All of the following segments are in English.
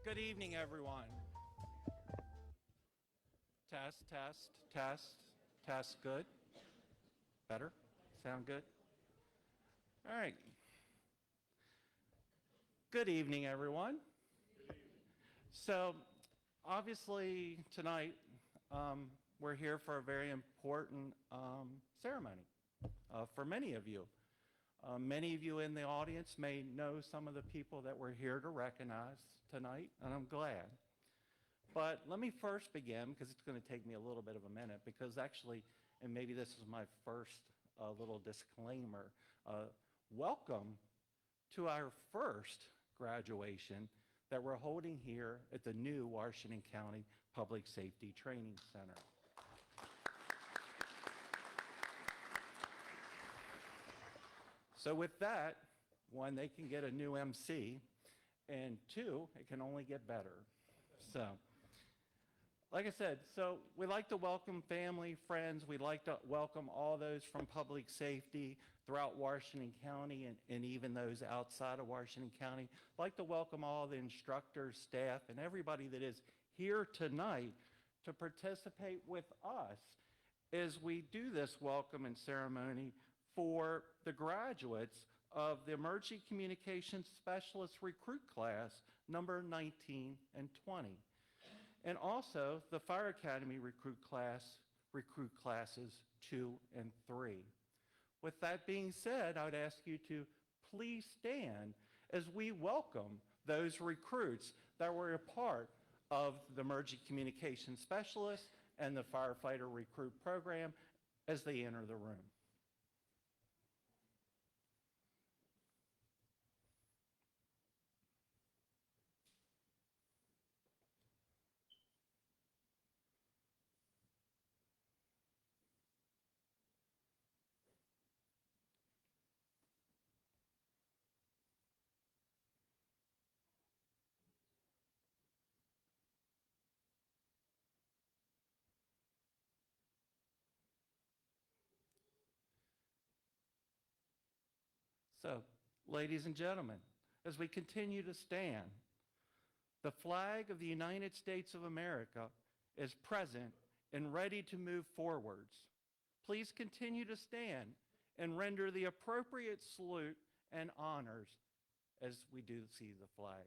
Good evening, everyone. Test, test, test, test. Good. Better? Sound good? All right. Good evening, everyone. So, obviously, tonight we're here for a very important ceremony for many of you. Many of you in the audience may know some of the people that we're here to recognize tonight, and I'm glad. But let me first begin, because it's going to take me a little bit of a minute, because actually, and maybe this is my first little disclaimer, welcome to our first graduation that we're holding here at the new Washington County Public Safety Training Center. So with that, one, they can get a new MC, and two, it can only get better. So, like I said, so we like to welcome family, friends. We'd like to welcome all those from public safety throughout Washington County and even those outside of Washington County. I'd like to welcome all the instructors, staff, and everybody that is here tonight to participate with us as we do this welcome and ceremony for the graduates of the Emergency Communications Specialist Recruit Class number 19 and 20. And also the Fire Academy recruit classes 2 and 3. With that being said, I would ask you to please stand as we welcome those recruits that were a part of the Emergency Communications Specialist and the Firefighter Recruit Program as they enter the room. So, ladies and gentlemen, as we continue to stand, the flag of the United States of America is present and ready to move forwards. Please continue to stand and render the appropriate salute and honors as we do see the flag.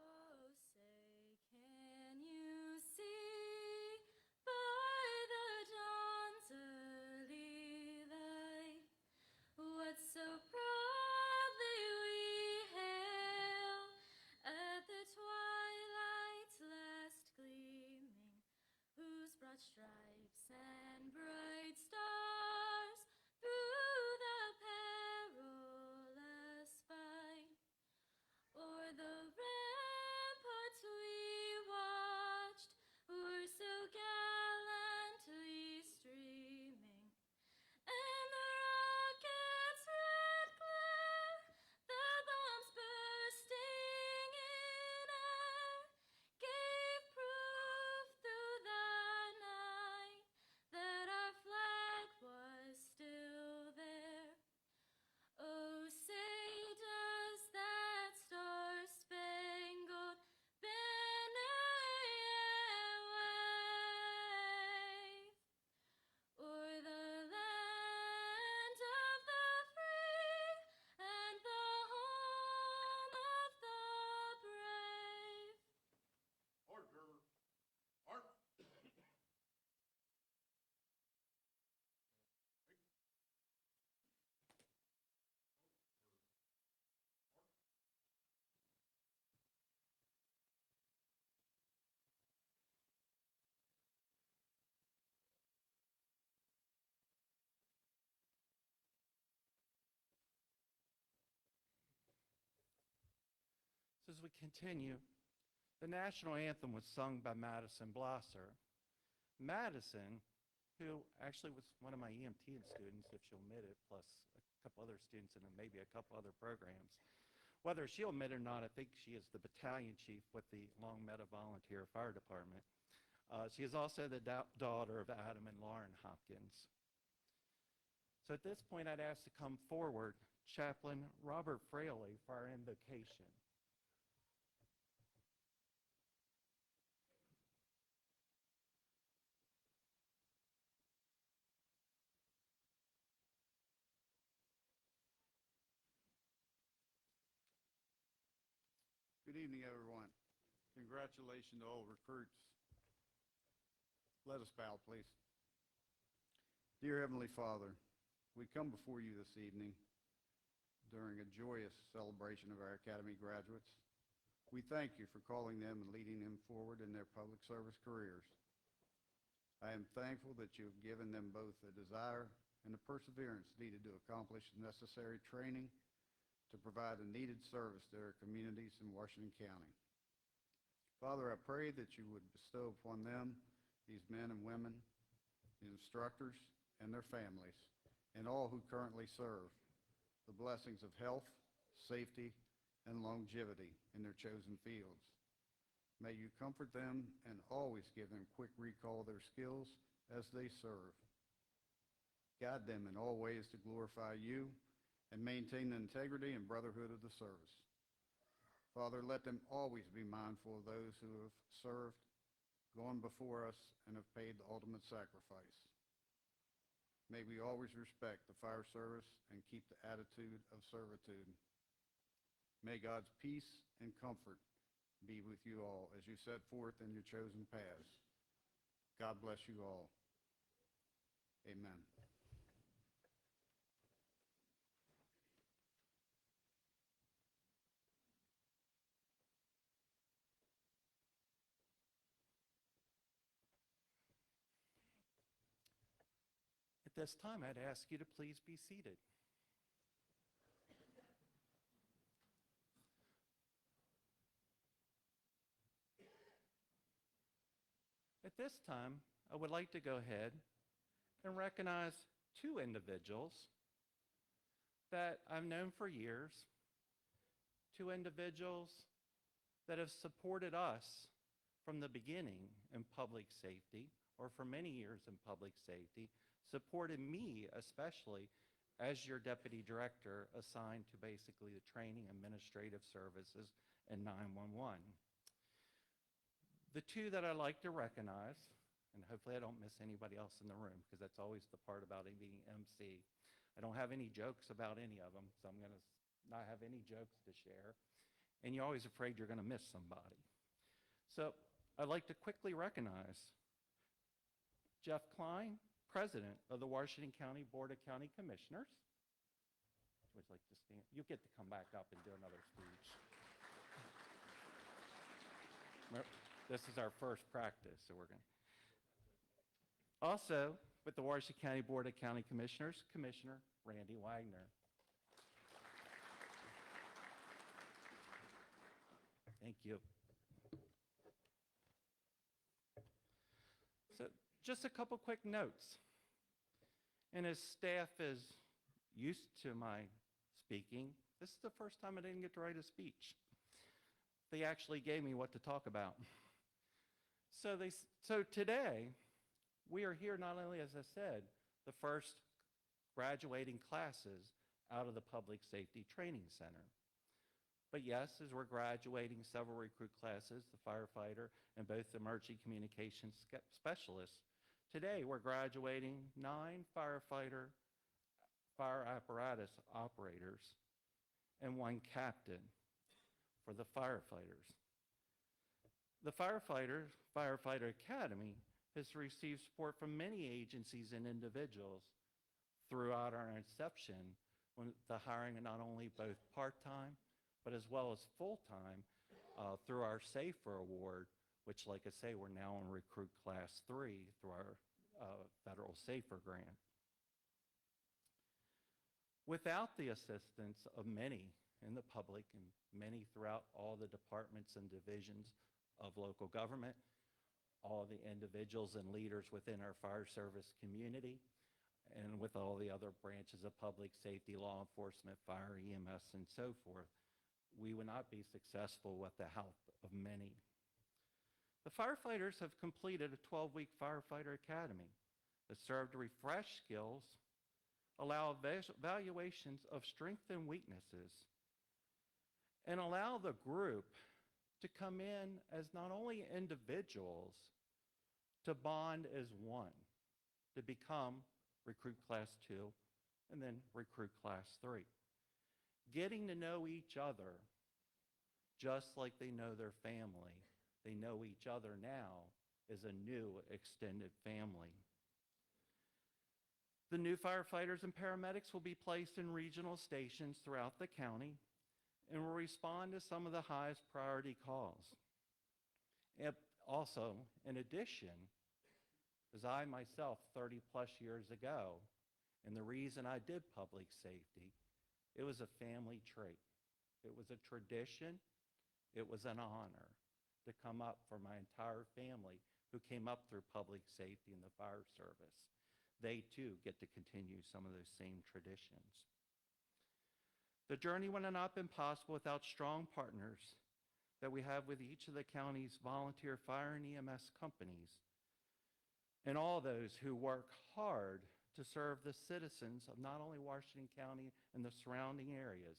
Oh, say, can you see by the dawn's early light what so proudly we hail at the twilight's last gleaming, whose broad stripes and bright stars through the perilous fight o'er the ramparts we watched were so gallantly streaming, and the rocket's red glare, the bombs bursting in air, gave proof through the night that as we continue, the national anthem was sung by Madison Blosser. Madison, who actually was one of my EMT students, if she'll admit it, plus a couple other students and maybe a couple other programs. Whether she'll admit it or not, I think she is the battalion chief with the Long Meadow Volunteer Fire Department. She is also the daughter of Adam and Lauren Hopkins. So at this point, I'd ask to come forward Chaplain Robert Fraley for our invocation. Good evening, everyone. Congratulations to all recruits. Let us bow, please. Dear Heavenly Father, we come before you this evening during a joyous celebration of our Academy graduates. We thank you for calling them and leading them forward in their public service careers. I am thankful that you have given them both the desire and the perseverance needed to accomplish the necessary training to provide a needed service to their communities in Washington County. Father, I pray that you would bestow upon them, these men and women, the instructors and their families, and all who currently serve, the blessings of health, safety, and longevity in their chosen fields. May you comfort them and always give them quick recall of their skills as they serve. Guide them in all ways to glorify you and maintain the integrity and brotherhood of the service. Father, let them always be mindful of those who have served, gone before us, and have paid the ultimate sacrifice. May we always respect the fire service and keep the attitude of servitude. May God's peace and comfort be with you all as you set forth in your chosen paths. God bless you all. Amen. At this time, I'd ask you to please be seated. At this time, I would like to go ahead and recognize two individuals that I've known for years, two individuals that have supported us from the beginning in public safety, or for many years in public safety, supported me especially as your deputy director assigned to basically the training administrative services in 911. The two that I like to recognize, and hopefully I don't miss anybody else in the room because that's always the part about it being MC. I don't have any jokes about any of them, so I'm going to not have any jokes to share. And you're always afraid you're going to miss somebody. So I'd like to quickly recognize Jeff Klein, President of the Washington County Board of County Commissioners. Would you like to stand? You get to come back up and do another speech. This is our first practice, so we're going to. Also, with the Washington County Board of County Commissioners, Commissioner Randy Wagner. Thank you. So just a couple quick notes. And as staff is used to my speaking, this is the first time I didn't get to write a speech. They actually gave me what to talk about. So today, we are here not only, as I said, the first graduating classes out of the Public Safety Training Center. But yes, as we're graduating several recruit classes, the firefighter and both the emergency communications specialists, today we're graduating 9 firefighter, fire apparatus operators, and 1 captain for the firefighters. The Firefighter Academy has received support from many agencies and individuals throughout our inception when the hiring of not only both part-time, but as well as full-time through our SAFER Award, which, like I say, we're now in Recruit Class 3 through our federal SAFER grant. Without the assistance of many in the public and many throughout all the departments and divisions of local government, all the individuals and leaders within our fire service community, and with all the other branches of public safety, law enforcement, fire, EMS, and so forth, we would not be successful with the help of many. The firefighters have completed a 12-week firefighter academy that served to refresh skills, allow evaluations of strengths and weaknesses, and allow the group to come in as not only individuals, to bond as one, to become Recruit Class 2 and then Recruit Class 3. Getting to know each other just like they know their family. They know each other now as a new extended family. The new firefighters and paramedics will be placed in regional stations throughout the county and will respond to some of the highest priority calls. And also, in addition, as I myself 30 plus years ago, and the reason I did public safety, it was a family trait. It was a tradition. It was an honor to come up for my entire family who came up through public safety and the fire service. They too get to continue some of those same traditions. The journey would have not been possible without strong partners that we have with each of the county's volunteer fire and EMS companies, and all those who work hard to serve the citizens of not only Washington County and the surrounding areas,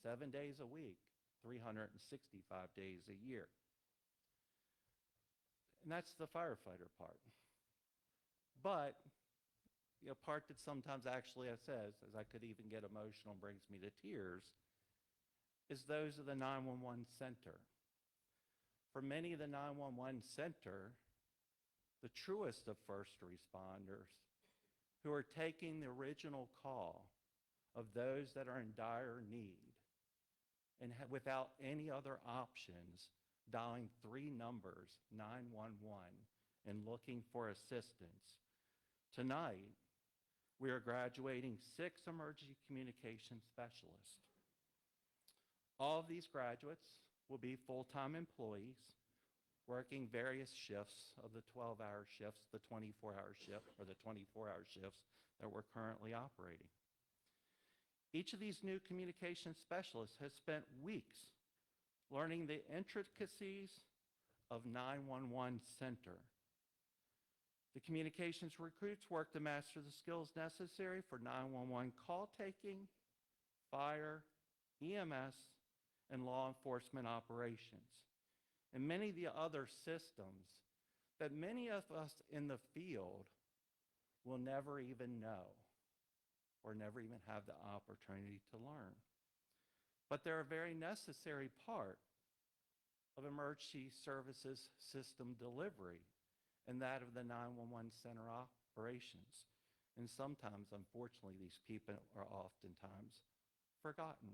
7 days a week, 365 days a year. And that's the firefighter part. But the part that sometimes actually says, as I could even get emotional and brings me to tears, is those of the 911 center. For many of the 911 center, the truest of first responders who are taking the original call of those that are in dire need and without any other options, dialing 3 numbers, 911, and looking for assistance. Tonight, we are graduating 6 emergency communication specialists. All of these graduates will be full-time employees working various shifts of the 12-hour shifts, the 24-hour shift, or the 24-hour shifts that we're currently operating. Each of these new communication specialists has spent weeks learning the intricacies of 911 center. The communications recruits work to master the skills necessary for 911 call taking, fire, EMS, and law enforcement operations, and many of the other systems that many of us in the field will never even know or never even have the opportunity to learn. But they're a very necessary part of emergency services system delivery and that of the 911 center operations. And sometimes, unfortunately, these people are oftentimes forgotten.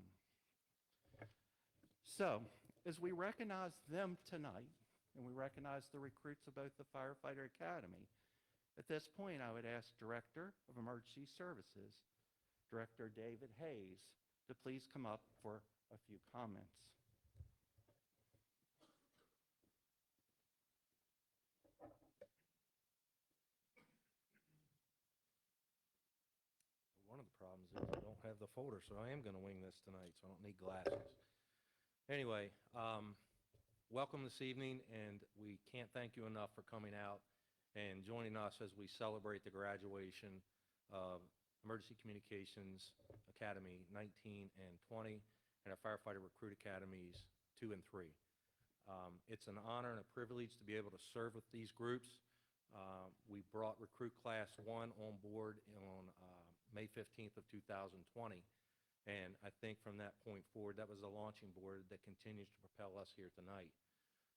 So, as we recognize them tonight, and we recognize the recruits of both the Firefighter Academy, at this point I would ask Director of Emergency Services, Director David Hayes, to please come up for a few comments. One of the problems is I don't have the folder, so I am going to wing this tonight, so I don't need glasses. Anyway, welcome this evening, and we can't thank you enough for coming out and joining us as we celebrate the graduation of Emergency Communications Academy 19 and 20 and our Firefighter Recruit Academies 2 and 3. It's an honor and a privilege to be able to serve with these groups. We brought Recruit Class 1 on board on May 15th of 2020, and I think from that point forward, that was the launching board that continues to propel us here tonight.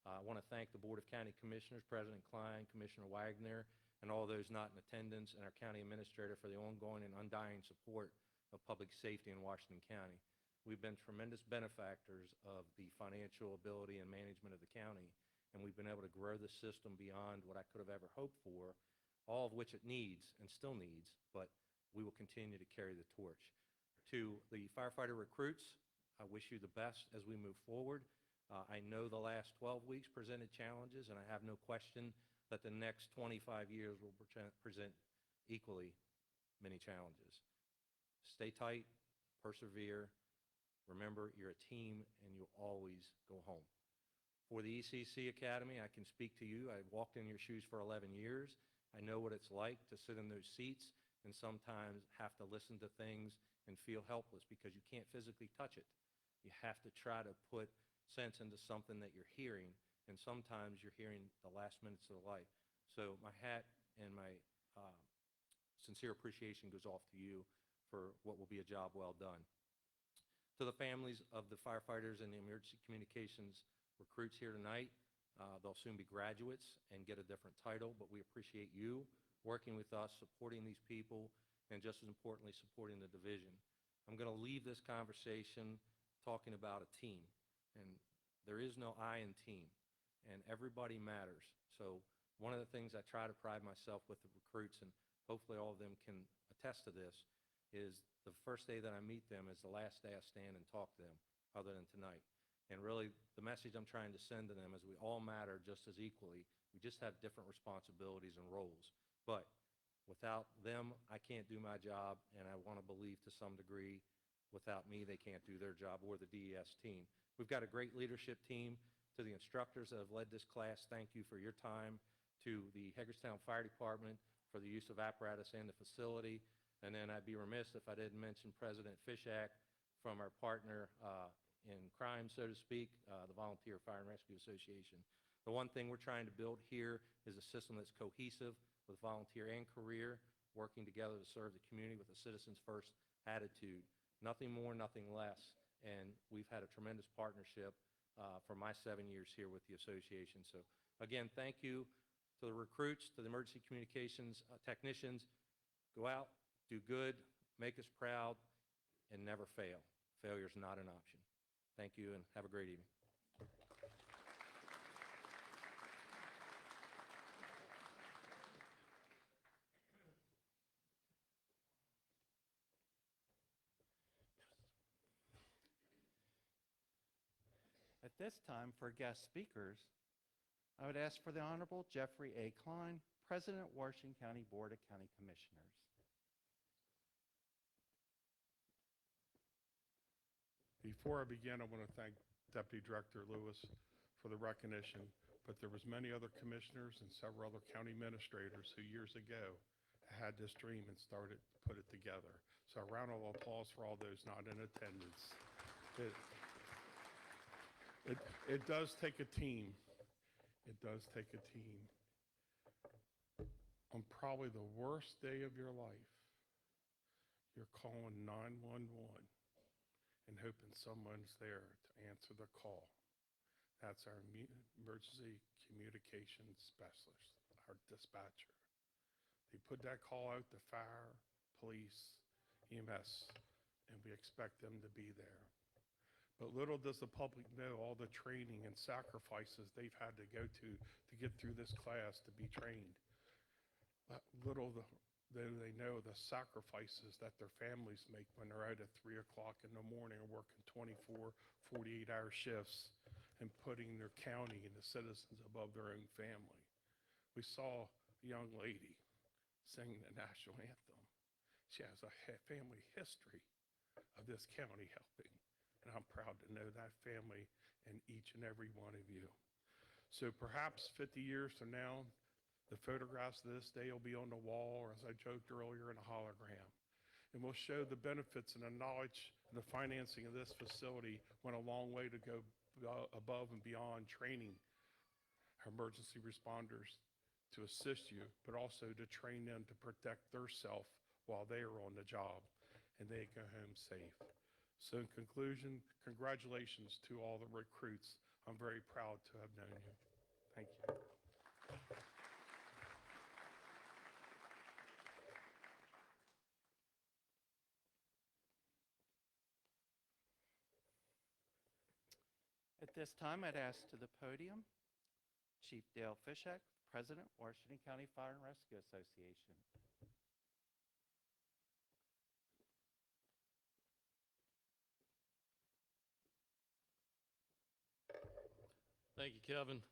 I want to thank the Board of County Commissioners, President Klein, Commissioner Wagner, and all those not in attendance, and our county administrator for the ongoing and undying support of public safety in Washington County. We've been tremendous benefactors of the financial ability and management of the county, and we've been able to grow the system beyond what I could have ever hoped for, all of which it needs and still needs, but we will continue to carry the torch. To the firefighter recruits, I wish you the best as we move forward. I know the last 12 weeks presented challenges, and I have no question that the next 25 years will present equally many challenges. Stay tight, persevere. Remember, you're a team, and you'll always go home. For the ECC Academy, I can speak to you. I walked in your shoes for 11 years. I know what it's like to sit in those seats and sometimes have to listen to things and feel helpless because you can't physically touch it. You have to try to put sense into something that you're hearing, and sometimes you're hearing the last minutes of life. So my hat and my sincere appreciation goes off to you for what will be a job well done. To the families of the firefighters and the emergency communications recruits here tonight, they'll soon be graduates and get a different title, but we appreciate you working with us, supporting these people, and just as importantly, supporting the division. I'm going to leave this conversation talking about a team, and there is no I in team, and everybody matters. So one of the things I try to pride myself with the recruits, and hopefully all of them can attest to this, is the first day that I meet them is the last day I stand and talk to them, other than tonight. And really, the message I'm trying to send to them is we all matter just as equally. We just have different responsibilities and roles. But without them, I can't do my job, and I want to believe to some degree, without me, they can't do their job, or the DES team. We've got a great leadership team. To the instructors that have led this class, thank you for your time. To the Hagerstown Fire Department for the use of apparatus and the facility. And then I'd be remiss if I didn't mention President Fishak from our partner in crime, so to speak, the Volunteer Fire and Rescue Association. The one thing we're trying to build here is a system that's cohesive with volunteer and career, working together to serve the community with a citizens first attitude. Nothing more, nothing less. And we've had a tremendous partnership for my 7 years here with the association. So again, thank you to the recruits, to the emergency communications technicians. Go out, do good, make us proud, and never fail. Failure is not an option. Thank you, and have a great evening. At this time, for guest speakers, I would ask for the Honorable Jeffrey A. Klein, President, Washington County Board of County Commissioners. Before I begin, I want to thank Deputy Director Lewis for the recognition, but there was many other commissioners and several other county administrators who years ago had this dream and started to put it together. So a round of applause for all those not in attendance. It does take a team. It does take a team. On probably the worst day of your life, you're calling 911 and hoping someone's there to answer the call. That's our emergency communications specialist, our dispatcher. They put that call out to fire, police, EMS, and we expect them to be there. But little does the public know all the training and sacrifices they've had to go to get through this class to be trained. Little do they know the sacrifices that their families make when they're out at 3 o'clock in the morning and working 24, 48-hour shifts and putting their county and the citizens above their own family. We saw a young lady singing the national anthem. She has a family history of this county helping. And I'm proud to know that family and each and every one of you. So perhaps 50 years from now, the photographs of this day will be on the wall, or as I joked earlier, in a hologram. And we'll show the benefits and the knowledge and the financing of this facility went a long way to go above and beyond training our emergency responders to assist you, but also to train them to protect themselves while they are on the job and they go home safe. So in conclusion, congratulations to all the recruits. I'm very proud to have known you. Thank you. At this time, I'd ask to the podium Chief Dale Fishak, President, Washington County Fire and Rescue Association. Thank you, Kevin.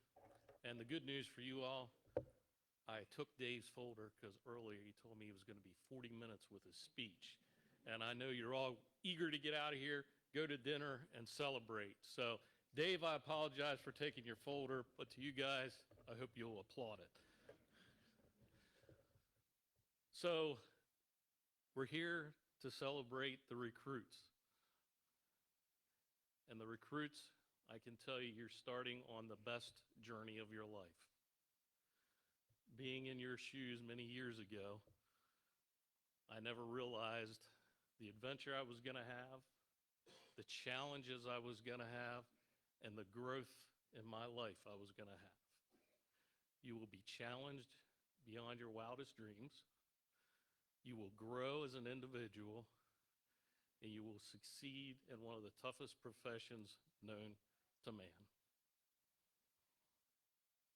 And the good news for you all, I took Dave's folder because earlier he told me he was going to be 40 minutes with his speech. And I know you're all eager to get out of here, go to dinner, and celebrate. So, Dave, I apologize for taking your folder, but to you guys, I hope you'll applaud it. So, we're here to celebrate the recruits. And the recruits, I can tell you, you're starting on the best journey of your life. Being in your shoes many years ago, I never realized the adventure I was going to have, the challenges I was going to have, and the growth in my life I was going to have. You will be challenged beyond your wildest dreams. You will grow as an individual, and you will succeed in one of the toughest professions known to man.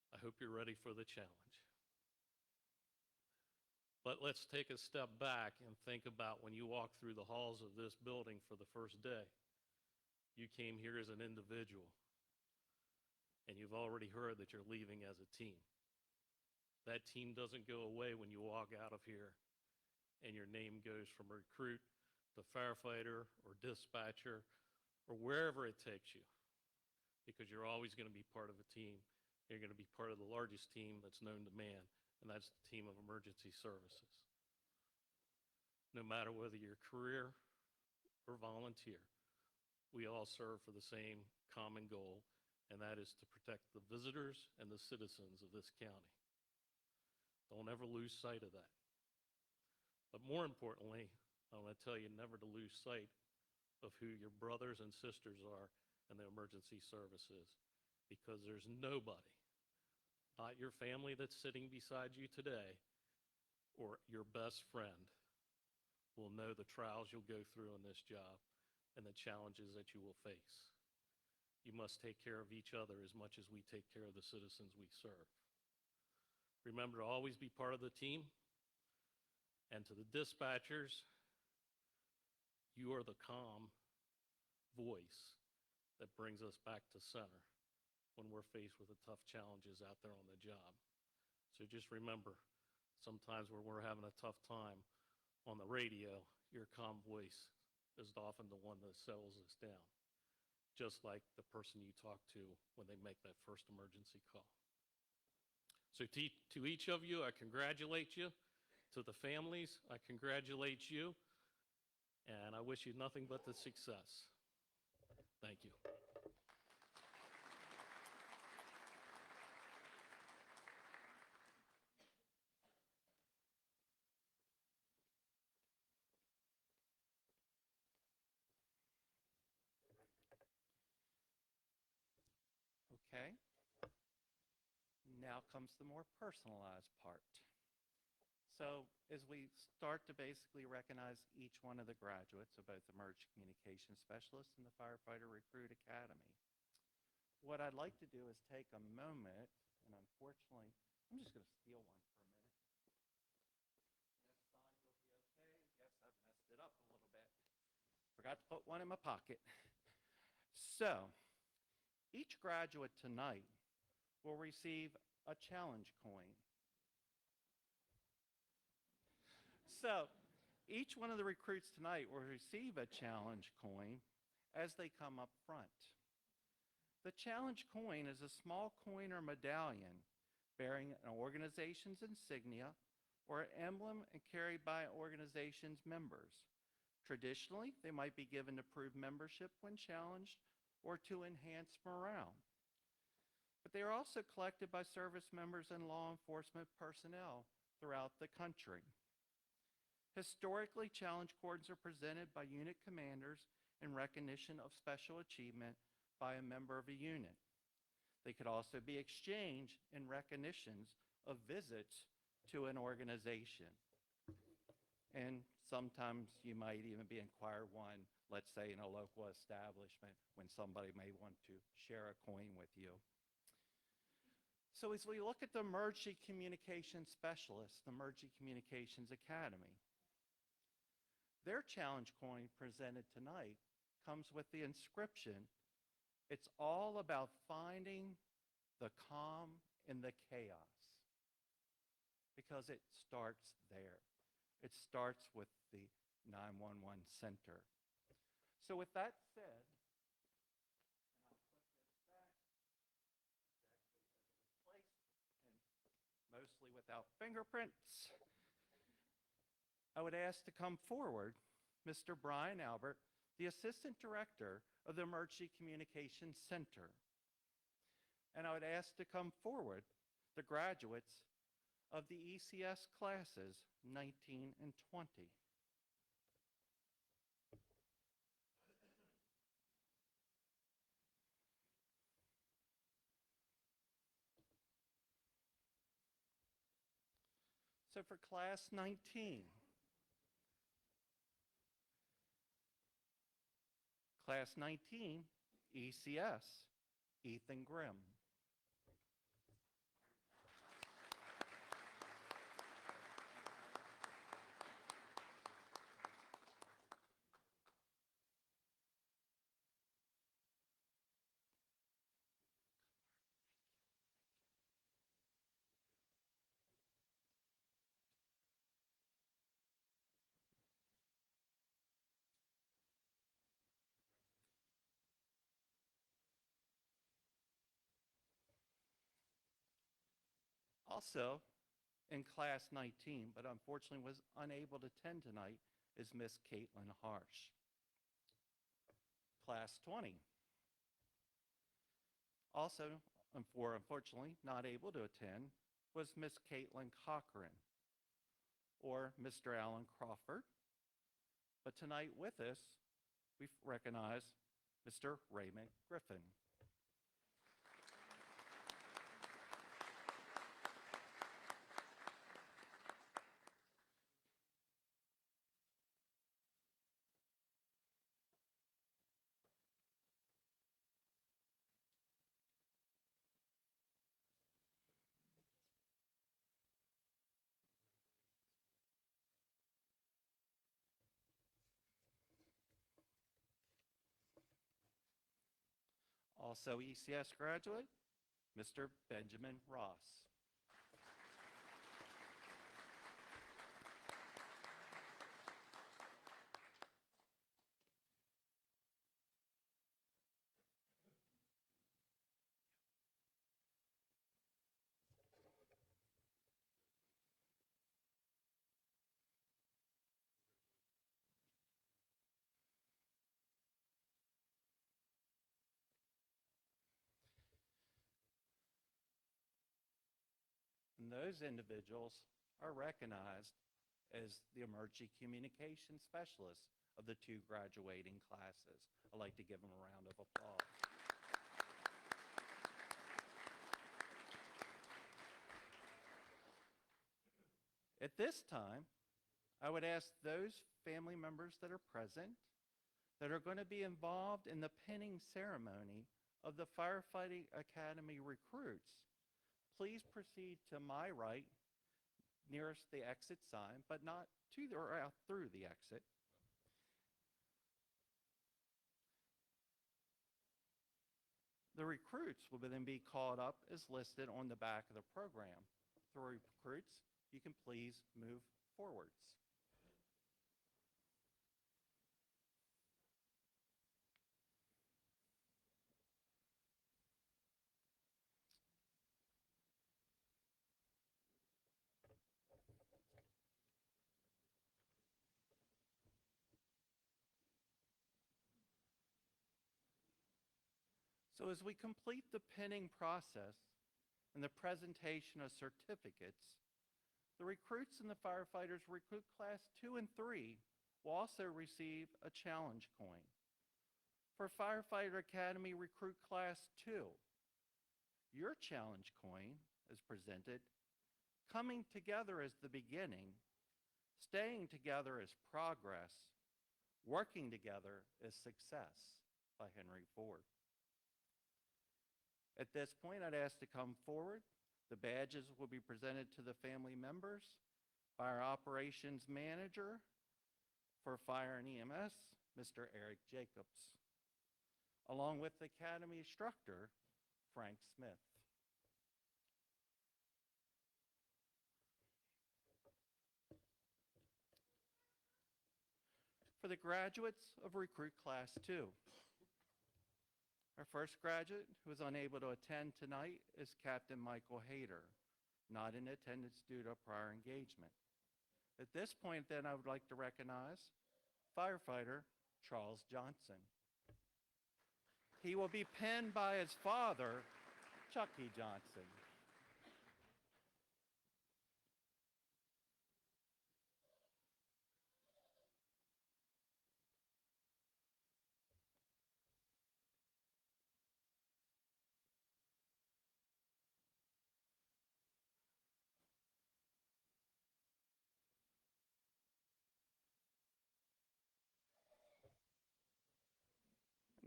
I hope you're ready for the challenge. But let's take a step back and think about when you walk through the halls of this building for the first day. You came here as an individual, and you've already heard that you're leaving as a team. That team doesn't go away when you walk out of here and your name goes from recruit to firefighter or dispatcher or wherever it takes you, because you're always going to be part of a team. You're going to be part of the largest team that's known to man, and that's the team of emergency services. No matter whether you're career or volunteer, we all serve for the same common goal, and that is to protect the visitors and the citizens of this county. Don't ever lose sight of that. But more importantly, I want to tell you never to lose sight of who your brothers and sisters are in the emergency services, because there's nobody, not your family that's sitting beside you today, or your best friend, will know the trials you'll go through in this job and the challenges that you will face. You must take care of each other as much as we take care of the citizens we serve. Remember to always be part of the team. And to the dispatchers, you are the calm voice that brings us back to center when we're faced with the tough challenges out there on the job. So just remember, sometimes when we're having a tough time on the radio, your calm voice is often the one that settles us down, just like the person you talk to when they make that first emergency call. So to each of you, I congratulate you. To the families, I congratulate you, and I wish you nothing but the success. Thank you. Okay. Now comes the more personalized part. So as we start to basically recognize each one of the graduates of both the Emergency Communication Specialist and the Firefighter Recruit Academy, what I'd like to do is take a moment, and unfortunately, I'm just going to steal one for a minute. Yes, Son, you'll be okay. Yes, I've messed it up a little bit. Forgot to put one in my pocket. So, each graduate tonight will receive a challenge coin. So, each one of the recruits tonight will receive a challenge coin as they come up front. The challenge coin is a small coin or medallion bearing an organization's insignia or emblem and carried by an organization's members. Traditionally, they might be given to prove membership when challenged or to enhance morale. But they are also collected by service members and law enforcement personnel throughout the country. Historically, challenge coins are presented by unit commanders in recognition of special achievement by a member of a unit. They could also be exchanged in recognitions of visits to an organization. And sometimes you might even be inquired one, let's say in a local establishment, when somebody may want to share a coin with you. So as we look at the Emergency Communications Specialist, the Emergency Communications Academy, their challenge coin presented tonight comes with the inscription, "It's all about finding the calm in the chaos, because it starts there. It starts with the 911 center. So with that said, mostly without fingerprints, I would ask to come forward Mr. Brian Albert, the Assistant Director of the Emergency Communications Center. And I would ask to come forward the graduates of the ECS classes 19 and 20. So for class 19, class 19, ECS, Ethan Grimm. Also, in class 19, but unfortunately was unable to attend tonight, is Miss Caitlin Harsh. Class 20. Also, unfortunately, not able to attend was Miss Caitlin Cochran or Mr. Alan Crawford. But tonight with us, we recognize Mr. Raymond Griffin. Also ECS graduate, Mr. Benjamin Ross. And those individuals are recognized as the emergency communication specialists of the two graduating classes. I'd like to give them a round of applause. At this time, I would ask those family members that are present that are going to be involved in the pinning ceremony of the Firefighting Academy recruits, please proceed to my right, nearest the exit sign, but not to or out through the exit. The recruits will then be called up as listed on the back of the program. The recruits, you can please move forwards. So as we complete the pinning process and the presentation of certificates, the recruits and the firefighters recruit class 2 and 3 will also receive a challenge coin. For Firefighter Academy recruit class 2, your challenge coin is presented. Coming together is the beginning, staying together is progress, working together is success, by Henry Ford. At this point, I'd ask to come forward. The badges will be presented to the family members by our operations manager for Fire and EMS, Mr. Eric Jacobs, along with the Academy instructor, Frank Smith. the graduates of Recruit Class 2. Our first graduate who is unable to attend tonight is Captain Michael Hayter, not in attendance due to a prior engagement. At this point, then, I would like to recognize firefighter Charles Johnson. He will be penned by his father, Chucky Johnson.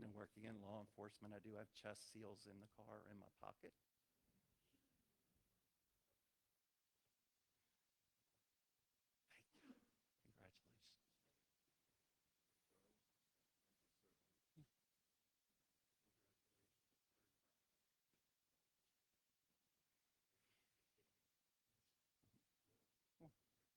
And working in law enforcement, I do have chest seals in the car in my pocket. Thank you. Congratulations.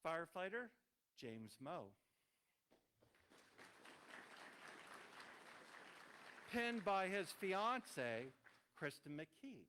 Firefighter James Moe. Pinned by his fiancee, Kristen McKee.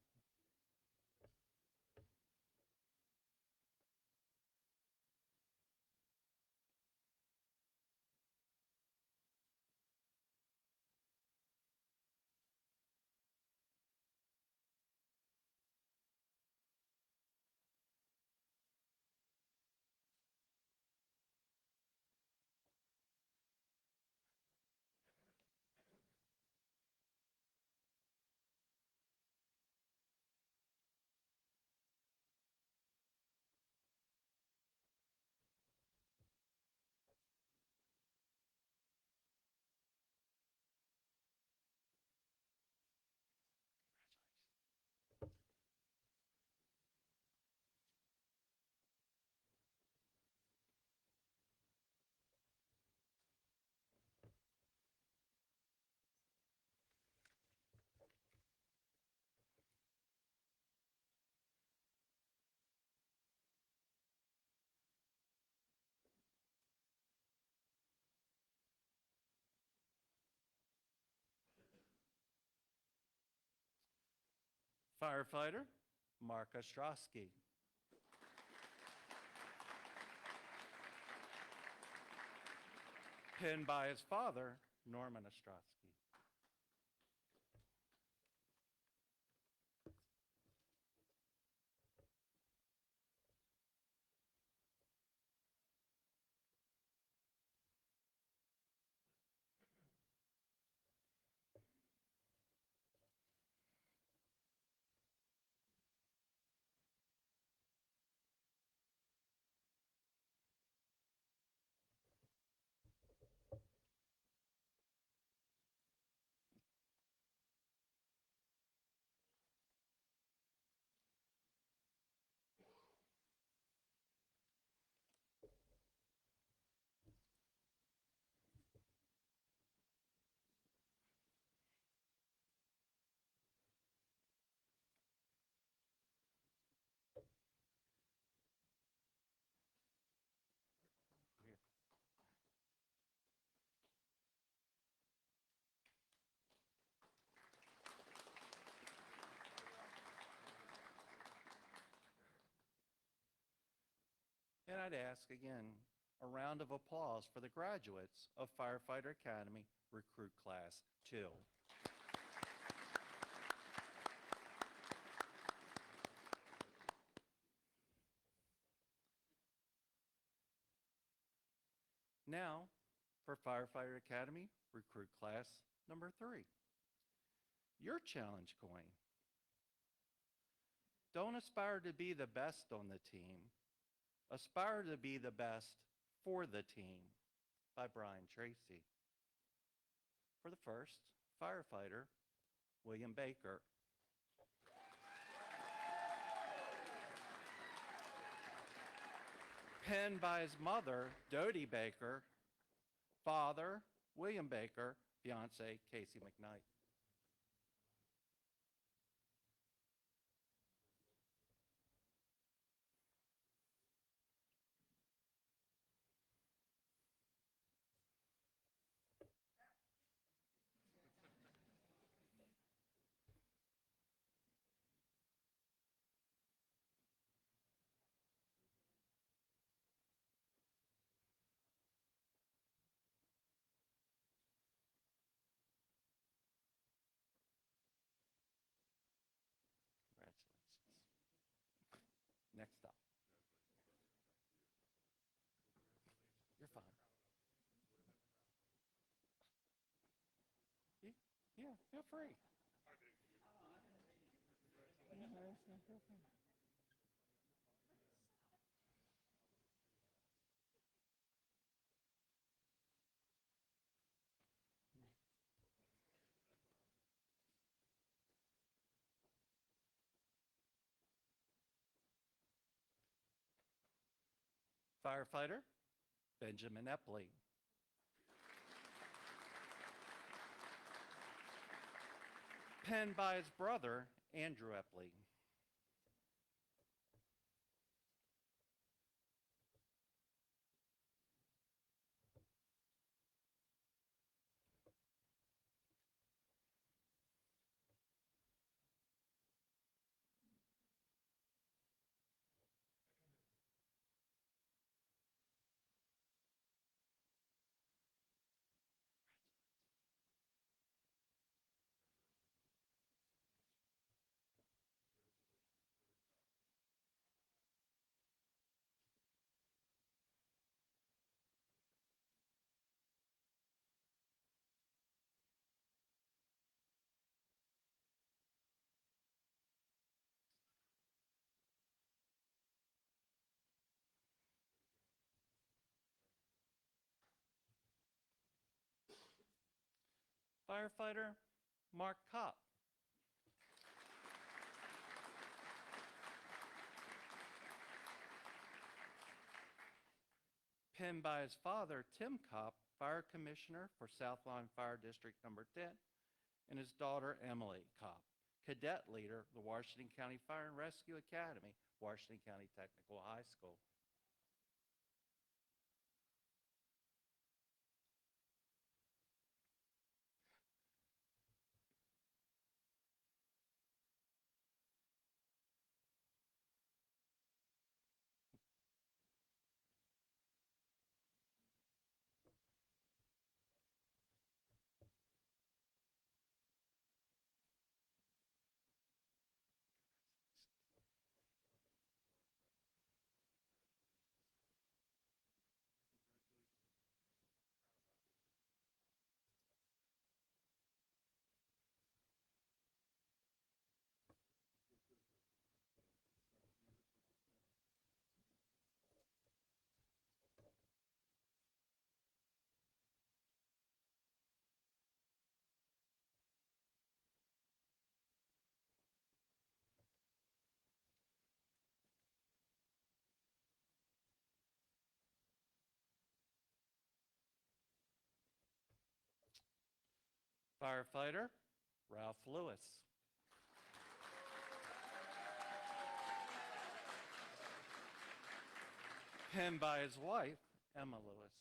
Firefighter Mark Ostrowski. Pinned by his father, Norman Ostrowski. And I'd ask again a round of applause for the graduates of Firefighter Academy Recruit Class 2. Now, for Firefighter Academy Recruit Class number 3. Your challenge coin. Don't aspire to be the best on the team. Aspire to be the best for the team, by Brian Tracy. For the first, firefighter William Baker. Penned by his mother, Dodie Baker, father, William Baker, fiance, Casey McKnight. Congratulations. Next up. You're fine. Y- Yeah, feel free. Firefighter, Benjamin Epley. Penned by his brother, Andrew Epley. Firefighter, Mark Kopp. Penned by his father, Tim Kopp, Fire Commissioner for South Lawn Fire District Number 10, and his daughter, Emily Kopp, Cadet Leader, the Washington County Fire and Rescue Academy, Washington County Technical High School. Firefighter, Ralph Lewis. Penned by his wife, Emma Lewis.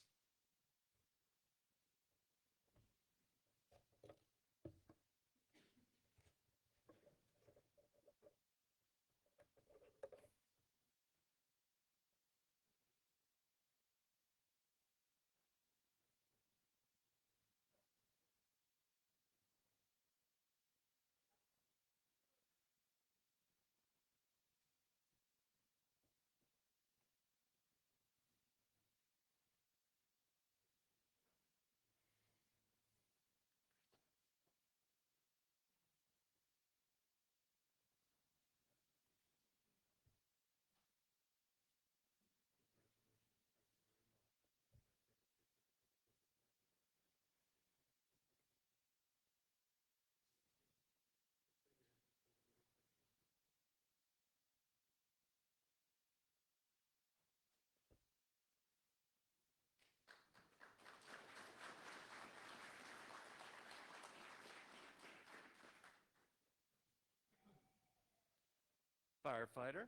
Firefighter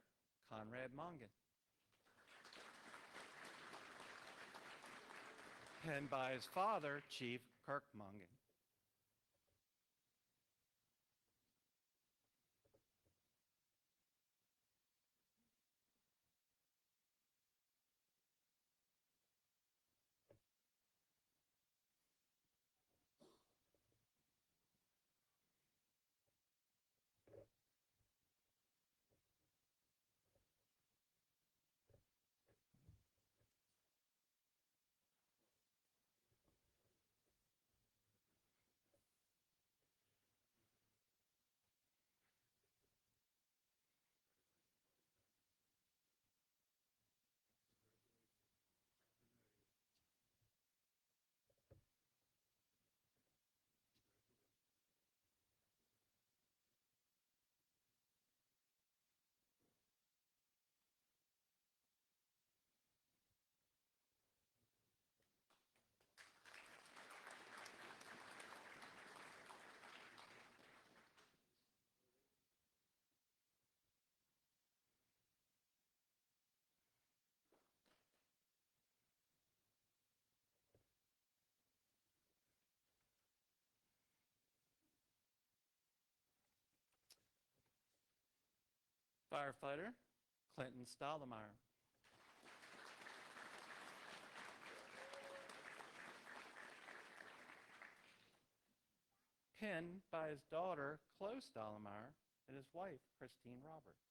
Conrad Mongan. Penned by his father, Chief Kirk Mongan. Firefighter Clinton Stottlemyre. Penned by his daughter, Chloe Stottlemyre, and his wife, Christine Roberts.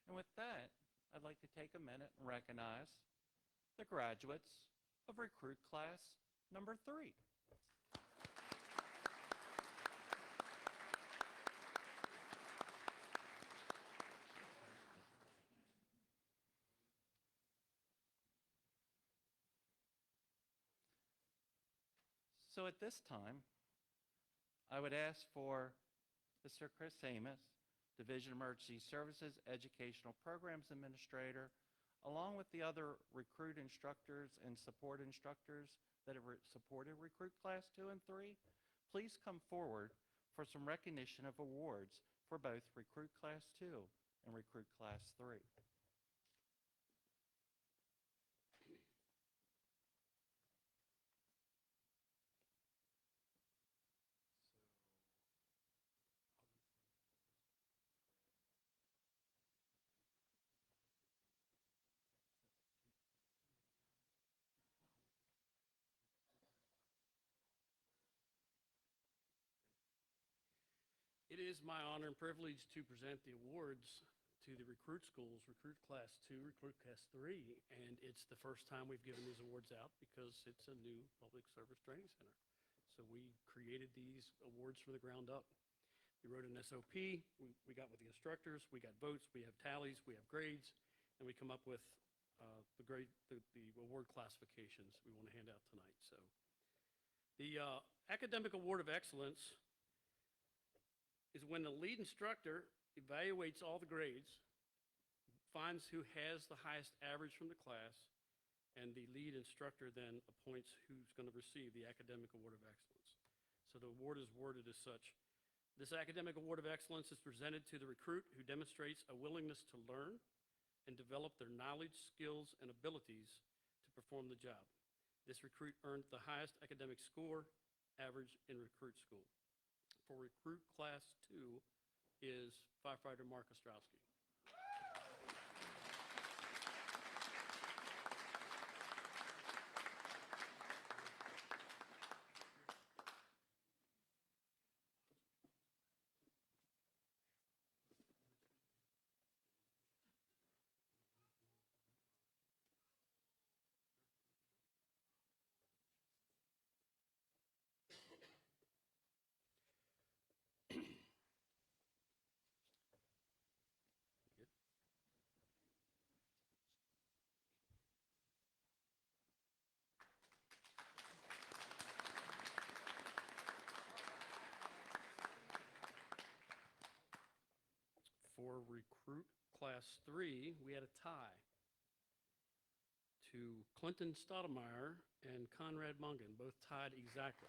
And with that, I'd like to take a minute and recognize the graduates of recruit class number 3. So at this time, I would ask for Mr. Chris Amos, Division of Emergency Services Educational Programs Administrator, along with the other recruit instructors and support instructors that have supported Recruit Class 2 and 3, please come forward for some recognition of awards for both Recruit Class 2 and Recruit Class 3. It is my honor and privilege to present the awards to the recruit schools, Recruit Class 2, Recruit Class 3, and it's the first time we've given these awards out because it's a new public service training center. So we created these awards from the ground up. We wrote an SOP, we got with the instructors, we got votes, we have tallies, we have grades, and we come up with the award classifications we want to hand out tonight. So the Academic Award of Excellence is when the lead instructor evaluates all the grades, finds who has the highest average from the class, and the lead instructor then appoints who's going to receive the Academic Award of Excellence. So the award is worded as such. This Academic Award of Excellence is presented to the recruit who demonstrates a willingness to learn and develop their knowledge, skills, and abilities to perform the job. This recruit earned the highest academic score average in recruit school. For Recruit Class 2 is firefighter Mark Ostrowski. For Recruit Class 3, we had a tie to Clinton Stottlemyre and Conrad Mungan, both tied exactly.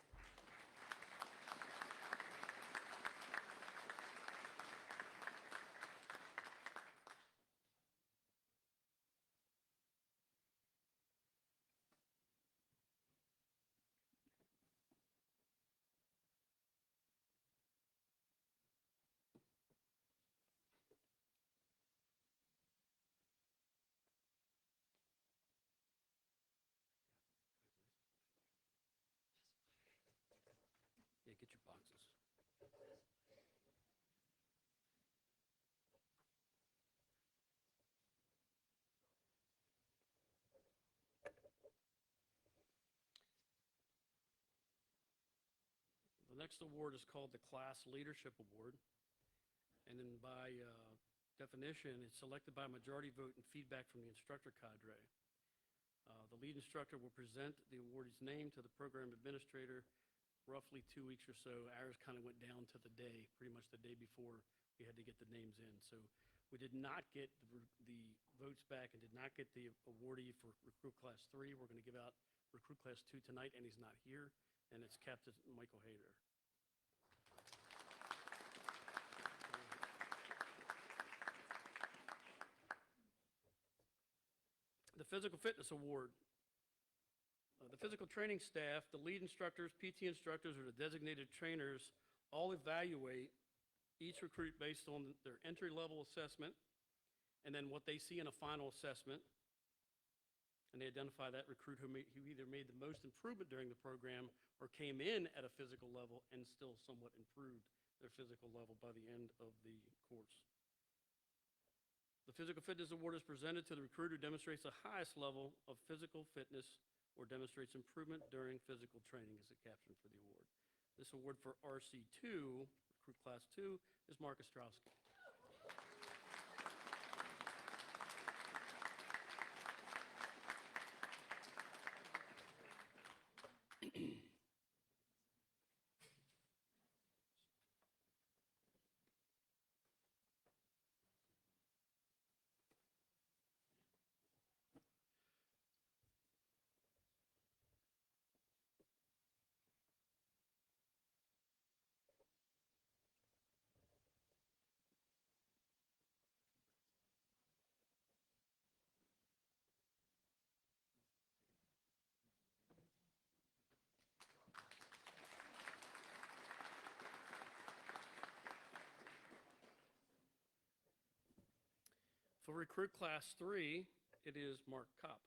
Yeah, get your boxes. The next award is called the Class Leadership Award. And then by definition, it's selected by majority vote and feedback from the instructor cadre. The lead instructor will present the award's name to the program administrator roughly 2 weeks or so. Ours kind of went down to the day, pretty much the day before we had to get the names in. So we did not get the votes back and did not get the awardee for Recruit Class 3. We're going to give out Recruit Class 2 tonight, and he's not here, and it's Captain Michael Hayter. The Physical Fitness Award. The physical training staff, the lead instructors, PT instructors, or the designated trainers all evaluate each recruit based on their entry-level assessment and then what they see in a final assessment. And they identify that recruit who either made the most improvement during the program or came in at a physical level and still somewhat improved their physical level by the end of the course. The Physical Fitness Award is presented to the recruit who demonstrates the highest level of physical fitness or demonstrates improvement during physical training is the caption for the award. This award for RC2, Recruit Class 2, is Mark Ostrowski. Recruit Class 3, it is Mark Kopp.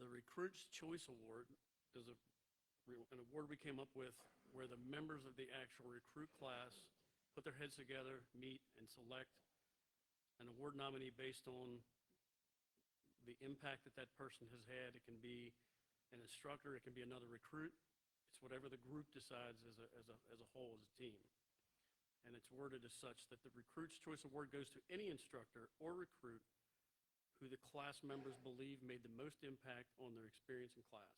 The Recruits Choice Award is an award we came up with where the members of the actual recruit class put their heads together, meet, and select an award nominee based on the impact that that person has had. It can be an instructor, it can be another recruit. It's whatever the group decides as a whole, as a team. And it's worded as such that the Recruits Choice Award goes to any instructor or recruit who the class members believe made the most impact on their experience in class.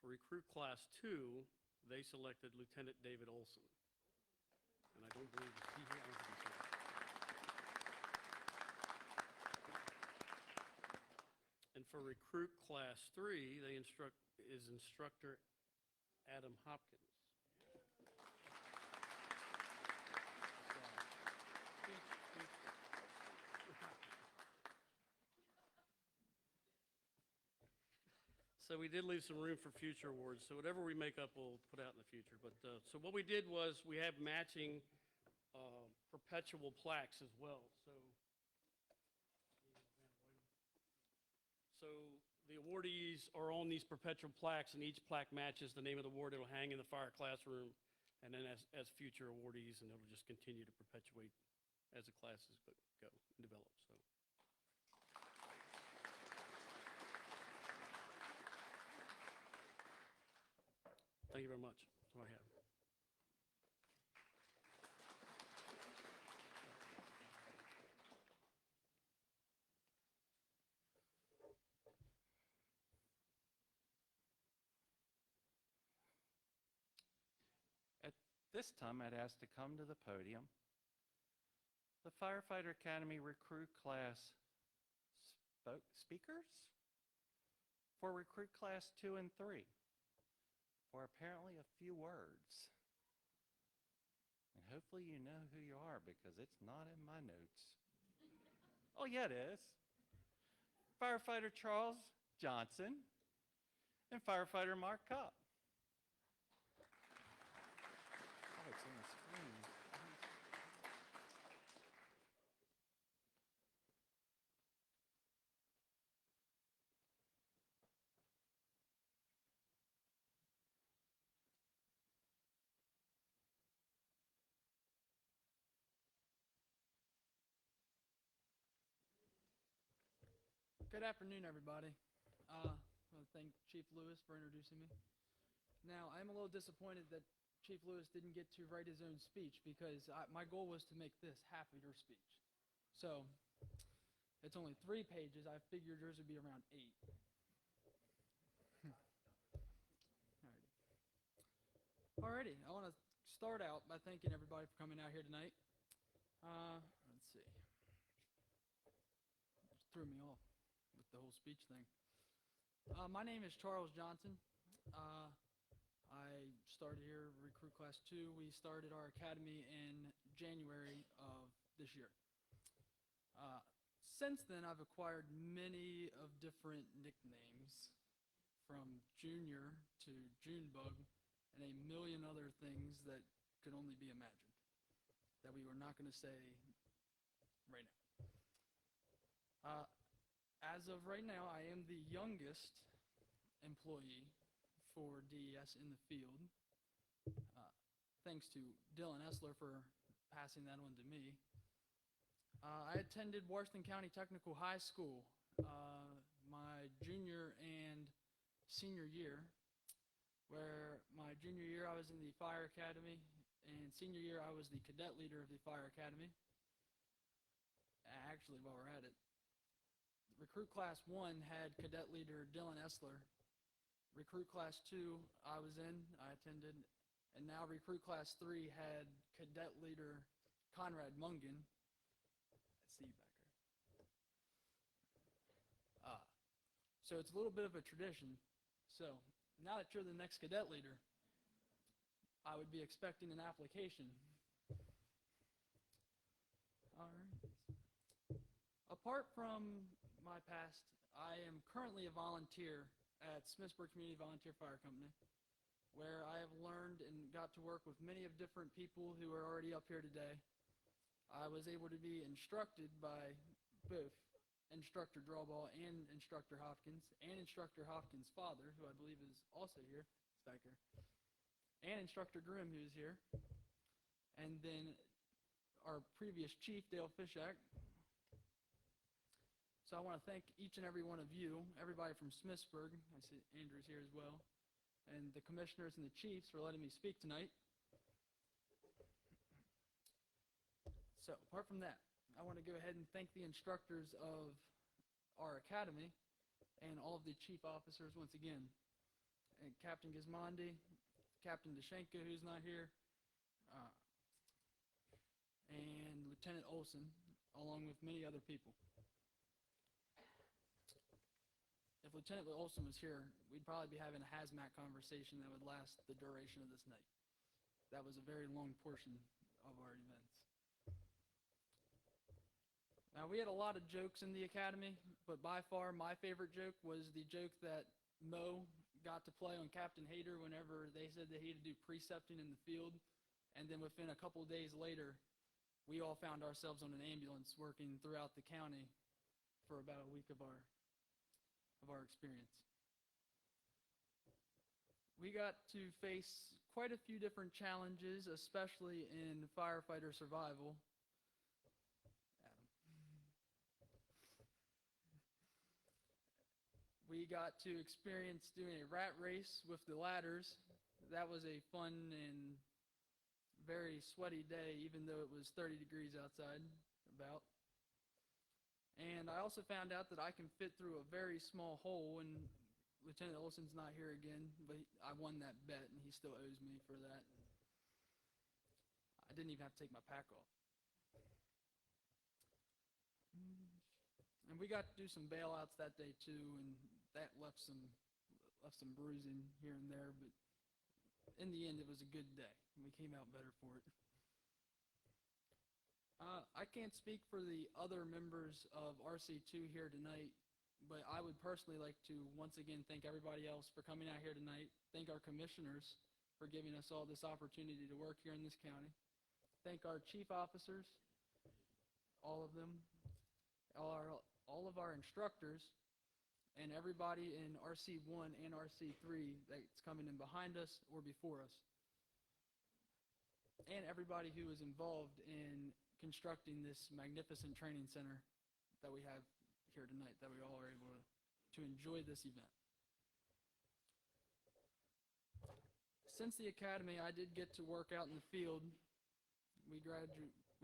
For Recruit Class 2, they selected Lieutenant David Olson. And I don't believe he's here. I don't think he's here. And for Recruit Class 3, is instructor Adam Hopkins. So we did leave some room for future awards. So whatever we make up, we'll put out in the future. But so what we did was we have matching perpetual plaques as well. So the awardees are on these perpetual plaques, and each plaque matches the name of the award. It'll hang in the fire classroom, and then as future awardees, and it'll just continue to perpetuate as the classes go and develop. So. Thank you very much. That's all I have. At this time, I'd ask to come to the podium the Firefighter Academy Recruit Class speakers for Recruit Class 2 and 3. For apparently a few words. And hopefully you know who you are because it's not in my notes. Oh, yeah, it is. Firefighter Charles Johnson and Firefighter Mark Kopp. Oh, it's on the screen. Good afternoon, everybody. I want to thank Chief Lewis for introducing me. Now, I'm a little disappointed that Chief Lewis didn't get to write his own speech because my goal was to make this half of your speech. So, it's only 3 pages. I figured yours would be around 8. Alrighty, I want to start out by thanking everybody for coming out here tonight. Let's see. Just threw me off with the whole speech thing. My name is Charles Johnson. I started here, Recruit Class 2. We started our academy in January of this year. Since then, I've acquired many of different nicknames, from Junior to Junebug, and a million other things that could only be imagined, that we were not going to say right now. As of right now, I am the youngest employee for DES in the field. Thanks to Dylan Essler for passing that on to me. I attended Washington County Technical High School my junior and senior year, where my junior year I was in the Fire Academy, and senior year I was the cadet leader of the Fire Academy. actually, while we're at it, Recruit Class 1 had Cadet Leader Dylan Essler. Recruit Class 2 I attended, and now Recruit Class 3 had Cadet Leader Conrad Mungan. I see you back there. So it's a little bit of a tradition. So now that you're the next cadet leader, I would be expecting an application. All right. Apart from my past, I am currently a volunteer at Smithsburg Community Volunteer Fire Company, where I have learned and got to work with many of different people who are already up here today. I was able to be instructed by both Instructor Drawball and Instructor Hopkins, and Instructor Hopkins' father, who I believe is also here, he's back here, and Instructor Grimm, who's here, and then our previous chief, Dale Fishak. So I want to thank each and every one of you, everybody from Smithsburg, I see Andrew's here as well, and the commissioners and the chiefs for letting me speak tonight. So apart from that, I want to go ahead and thank the instructors of our academy and all of the chief officers once again. And Captain Gizmondi, Captain Deshenko, who's not here, and Lieutenant Olson, along with many other people. If Lieutenant Olson was here, we'd probably be having a hazmat conversation that would last the duration of this night. That was a very long portion of our events. Now, we had a lot of jokes in the academy, but by far my favorite joke was the joke that Mo got to play on Captain Hader whenever they said that he had to do precepting in the field. And then within a couple days later, we all found ourselves on an ambulance working throughout the county for about a week of our experience. We got to face quite a few different challenges, especially in firefighter survival. We got to experience doing a rat race with the ladders. That was a fun and very sweaty day, even though it was 30 degrees outside, about. And I also found out that I can fit through a very small hole, and Lieutenant Olson's not here again, but I won that bet, and he still owes me for that. I didn't even have to take my pack off. And we got to do some bailouts that day too, and that left some bruising here and there, but in the end, it was a good day. We came out better for it. I can't speak for the other members of RC2 here tonight, but I would personally like to once again thank everybody else for coming out here tonight. Thank our commissioners for giving us all this opportunity to work here in this county. Thank our chief officers, all of them, all of our instructors, and everybody in RC1 and RC3 that's coming in behind us or before us. And everybody who was involved in constructing this magnificent training center that we have here tonight, that we all are able to enjoy this event. Since the academy, I did get to work out in the field. We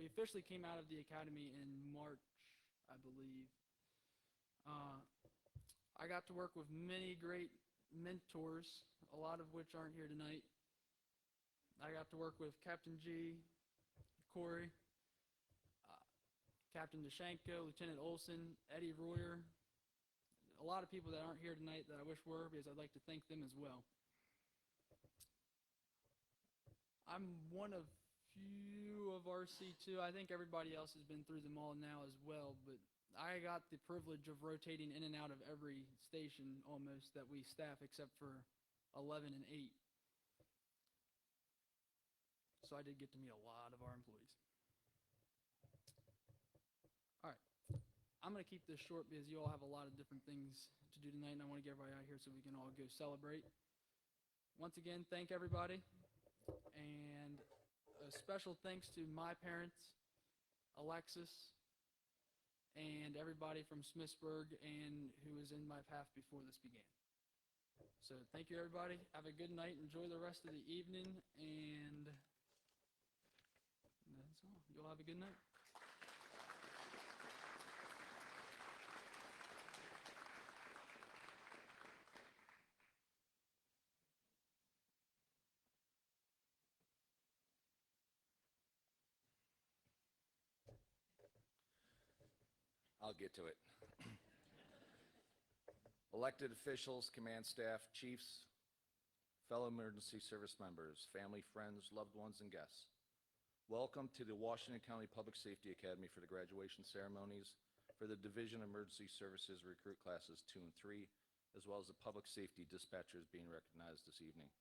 officially came out of the academy in March, I believe. I got to work with many great mentors, a lot of which aren't here tonight. I got to work with Captain G, Corey, Captain Deshenko, Lieutenant Olson, Eddie Royer, a lot of people that aren't here tonight that I wish were, because I'd like to thank them as well. I'm one of few of RC2. I think everybody else has been through them all now as well, but I got the privilege of rotating in and out of every station almost that we staff except for 11 and 8. So I did get to meet a lot of our employees. All right. I'm going to keep this short because you all have a lot of different things to do tonight, and I want to get everybody out here so we can all go celebrate. Once again, thank everybody. And a special thanks to my parents, Alexis, and everybody from Smithsburg and who was in my path before this began. So thank you, everybody. Have a good night. Enjoy the rest of the evening, and that's all. You'll have a good night. I'll get to it. Elected officials, command staff, chiefs, fellow emergency service members, family, friends, loved ones, and guests. Welcome to the Washington County Public Safety Academy for the graduation ceremonies for the Division of Emergency Services recruit classes 2 and 3, as well as the public safety dispatchers being recognized this evening.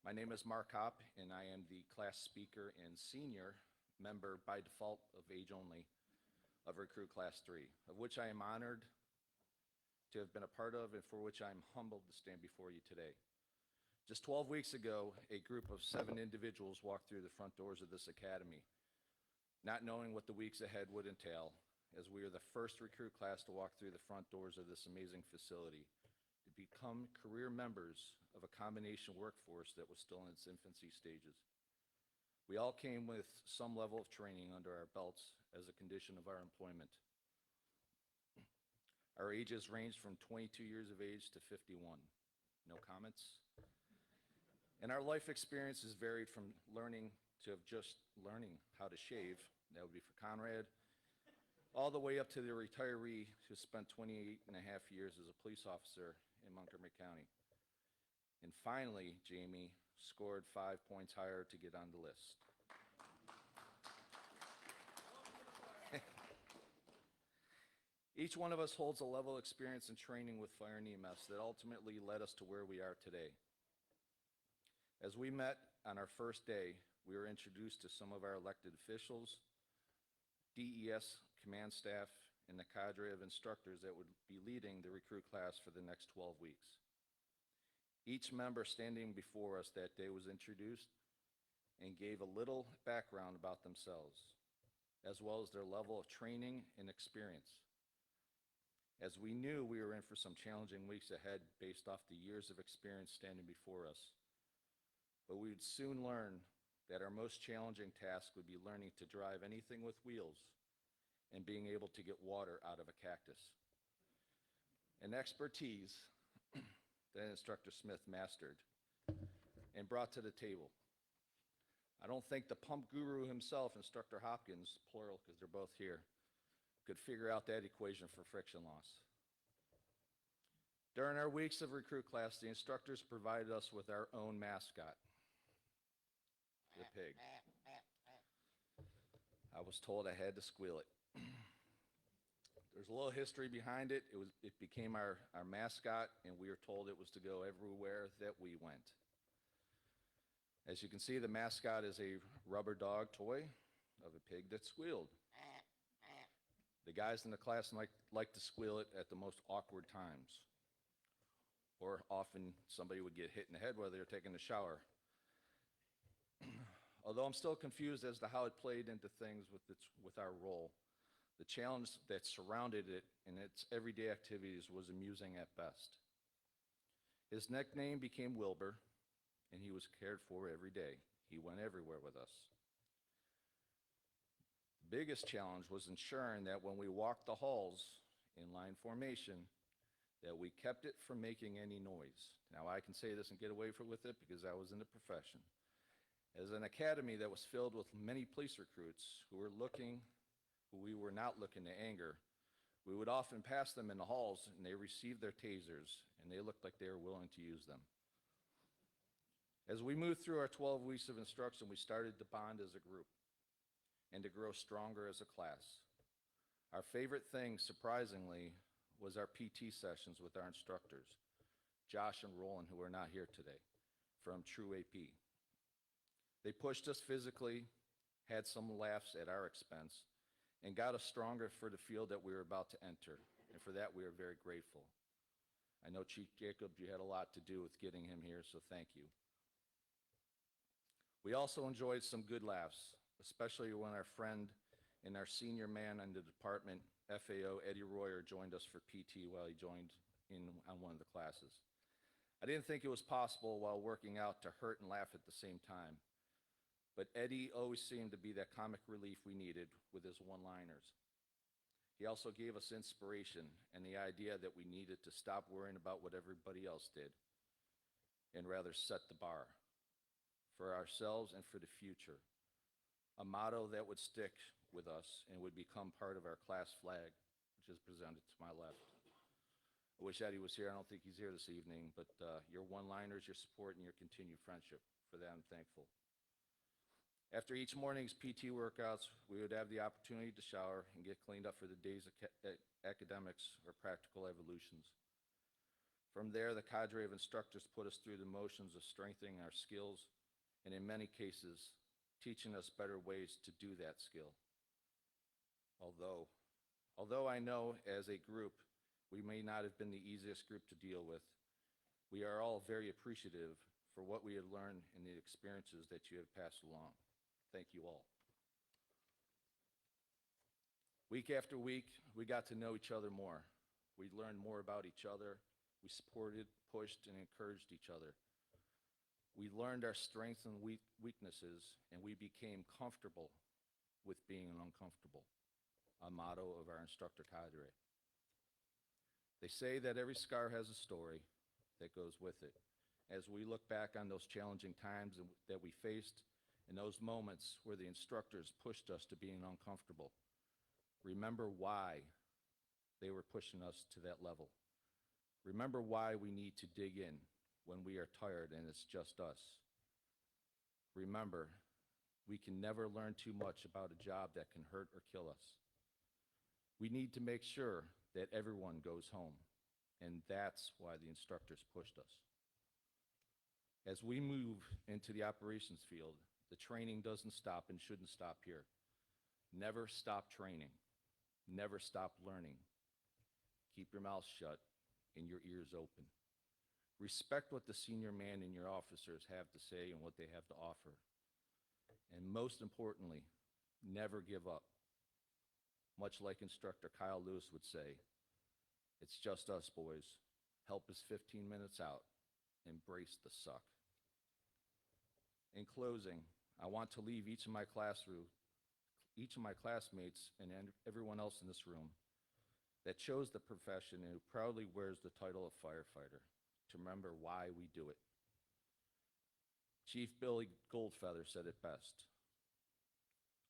My name is Mark Hopp, and I am the class speaker and senior member by default of age only of Recruit Class 3, of which I am honored to have been a part of and for which I am humbled to stand before you today. Just 12 weeks ago, a group of 7 individuals walked through the front doors of this academy, not knowing what the weeks ahead would entail, as we are the first recruit class to walk through the front doors of this amazing facility, to become career members of a combination workforce that was still in its infancy stages. We all came with some level of training under our belts as a condition of our employment. Our ages ranged from 22 years of age to 51. No comments? And our life experiences varied from learning to just learning how to shave, that would be for Conrad, all the way up to the retiree who spent 28 and a half years as a police officer in Montgomery County. And finally, Jamie scored 5 points higher to get on the list. Each one of us holds a level of experience and training with fire and EMS that ultimately led us to where we are today. As we met on our first day, we were introduced to some of our elected officials, DES command staff, and the cadre of instructors that would be leading the recruit class for the next 12 weeks. Each member standing before us that day was introduced and gave a little background about themselves, as well as their level of training and experience. As we knew we were in for some challenging weeks ahead based off the years of experience standing before us. But we would soon learn that our most challenging task would be learning to drive anything with wheels and being able to get water out of a cactus. An expertise that Instructor Smith mastered and brought to the table. I don't think the pump guru himself, Instructor Hopkins, plural because they're both here, could figure out that equation for friction loss. During our weeks of recruit class, the instructors provided us with our own mascot, the pig. I was told I had to squeal it. There's a little history behind it. It became our mascot, and we were told it was to go everywhere that we went. As you can see, the mascot is a rubber dog toy of a pig that squealed. The guys in the class like to squeal it at the most awkward times. Or often somebody would get hit in the head while they were taking a shower. Although I'm still confused as to how it played into things with our role, the challenge that surrounded it and its everyday activities was amusing at best. His nickname became Wilbur, and he was cared for every day. He went everywhere with us. Biggest challenge was ensuring that when we walked the halls in line formation, that we kept it from making any noise. Now, I can say this and get away with it because I was in the profession. As an academy that was filled with many police recruits who we were not looking to anger, we would often pass them in the halls and they received their tasers and they looked like they were willing to use them. As we moved through our 12 weeks of instruction, we started to bond as a group and to grow stronger as a class. Our favorite thing, surprisingly, was our PT sessions with our instructors, Josh and Roland, who are not here today, from True AP. They pushed us physically, had some laughs at our expense, and got us stronger for the field that we were about to enter, and for that we are very grateful. I know Chief Jacobs, you had a lot to do with getting him here, so thank you. We also enjoyed some good laughs, especially when our friend and our senior man in the department, FAO Eddie Royer, joined us for PT while he joined in on one of the classes. I didn't think it was possible while working out to hurt and laugh at the same time, but Eddie always seemed to be that comic relief we needed with his one-liners. He also gave us inspiration and the idea that we needed to stop worrying about what everybody else did and rather set the bar for ourselves and for the future. a motto that would stick with us and would become part of our class flag, which is presented to my left. I wish Eddie was here. I don't think he's here this evening, but your one-liners, your support, and your continued friendship, for that I'm thankful. After each morning's PT workouts, we would have the opportunity to shower and get cleaned up for the day's academics or practical evolutions. From there, the cadre of instructors put us through the motions of strengthening our skills and, in many cases, teaching us better ways to do that skill. Although I know as a group we may not have been the easiest group to deal with, we are all very appreciative for what we have learned and the experiences that you have passed along. Thank you all. Week after week, we got to know each other more. We learned more about each other. We supported, pushed, and encouraged each other. We learned our strengths and weaknesses, and we became comfortable with being uncomfortable, a motto of our instructor cadre. They say that every scar has a story that goes with it. As we look back on those challenging times that we faced, and those moments where the instructors pushed us to being uncomfortable, remember why they were pushing us to that level. Remember why we need to dig in when we are tired and it's just us. Remember, we can never learn too much about a job that can hurt or kill us. We need to make sure that everyone goes home, and that's why the instructors pushed us. As we move into the operations field, the training doesn't stop and shouldn't stop here. Never stop training. Never stop learning. Keep your mouth shut and your ears open. Respect what the senior man and your officers have to say and what they have to offer. And most importantly, never give up. Much like instructor Kyle Lewis would say, it's just us, boys. Help is 15 minutes out. Embrace the suck. In closing, I want to leave each of my classmates and everyone else in this room that chose the profession and who proudly wears the title of firefighter to remember why we do it. Chief Billy Goldfeather said it best.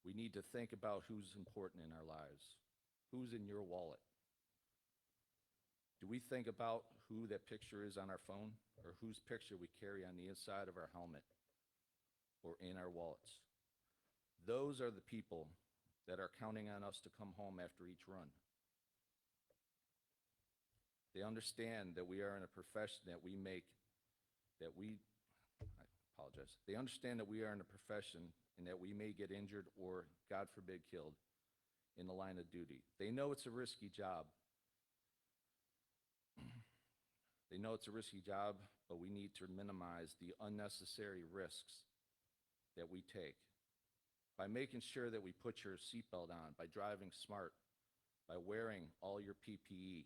We need to think about who's important in our lives. Who's in your wallet? Do we think about who that picture is on our phone or whose picture we carry on the inside of our helmet or in our wallets? Those are the people that are counting on us to come home after each run. They understand that we are in a profession I apologize. They understand that we are in a profession and that we may get injured or, God forbid, killed in the line of duty. They know it's a risky job. They know it's a risky job, but we need to minimize the unnecessary risks that we take by making sure that we put your seatbelt on, by driving smart, by wearing all your PPE,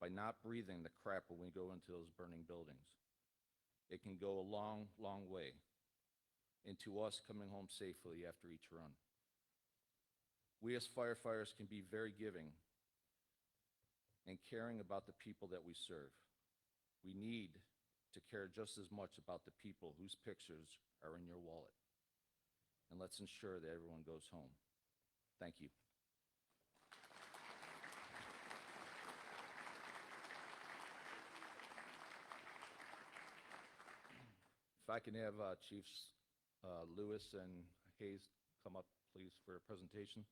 by not breathing the crap when we go into those burning buildings. It can go a long, long way into us coming home safely after each run. We as firefighters can be very giving and caring about the people that we serve. We need to care just as much about the people whose pictures are in your wallet. And let's ensure that everyone goes home. Thank you. If I can have Chiefs Lewis and Hayes come up, please, for a presentation.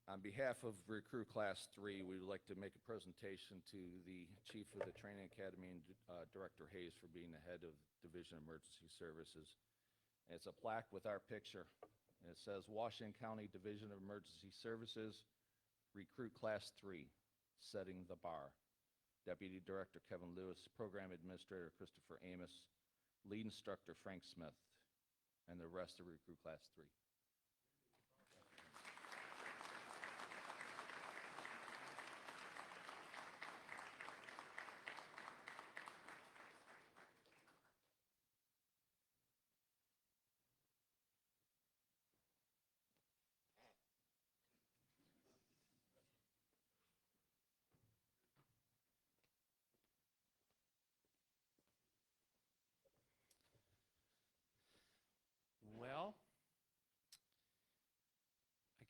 On behalf of Recruit Class 3, we would like to make a presentation to the Chief of the Training Academy and Director Hayes for being the head of Division of Emergency Services. And it's a plaque with our picture. And it says, Washington County Division of Emergency Services, Recruit Class 3, setting the bar. Deputy Director Kevin Lewis, Program Administrator Christopher Amos, Lead Instructor Frank Smith, and the rest of Recruit Class 3.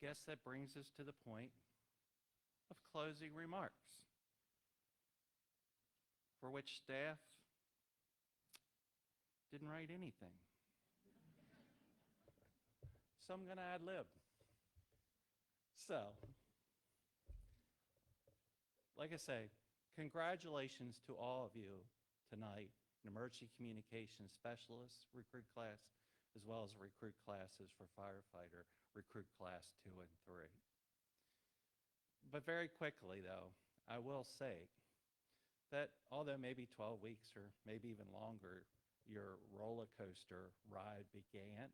guess that brings us to the point of closing remarks, for which staff didn't write anything. So I'm going to ad lib. So, like I say, congratulations to all of you tonight, an emergency communications specialist recruit class, as well as recruit classes for firefighter recruit class 2 and 3. But very quickly, though, I will say that although maybe 12 weeks or maybe even longer, your roller coaster ride began,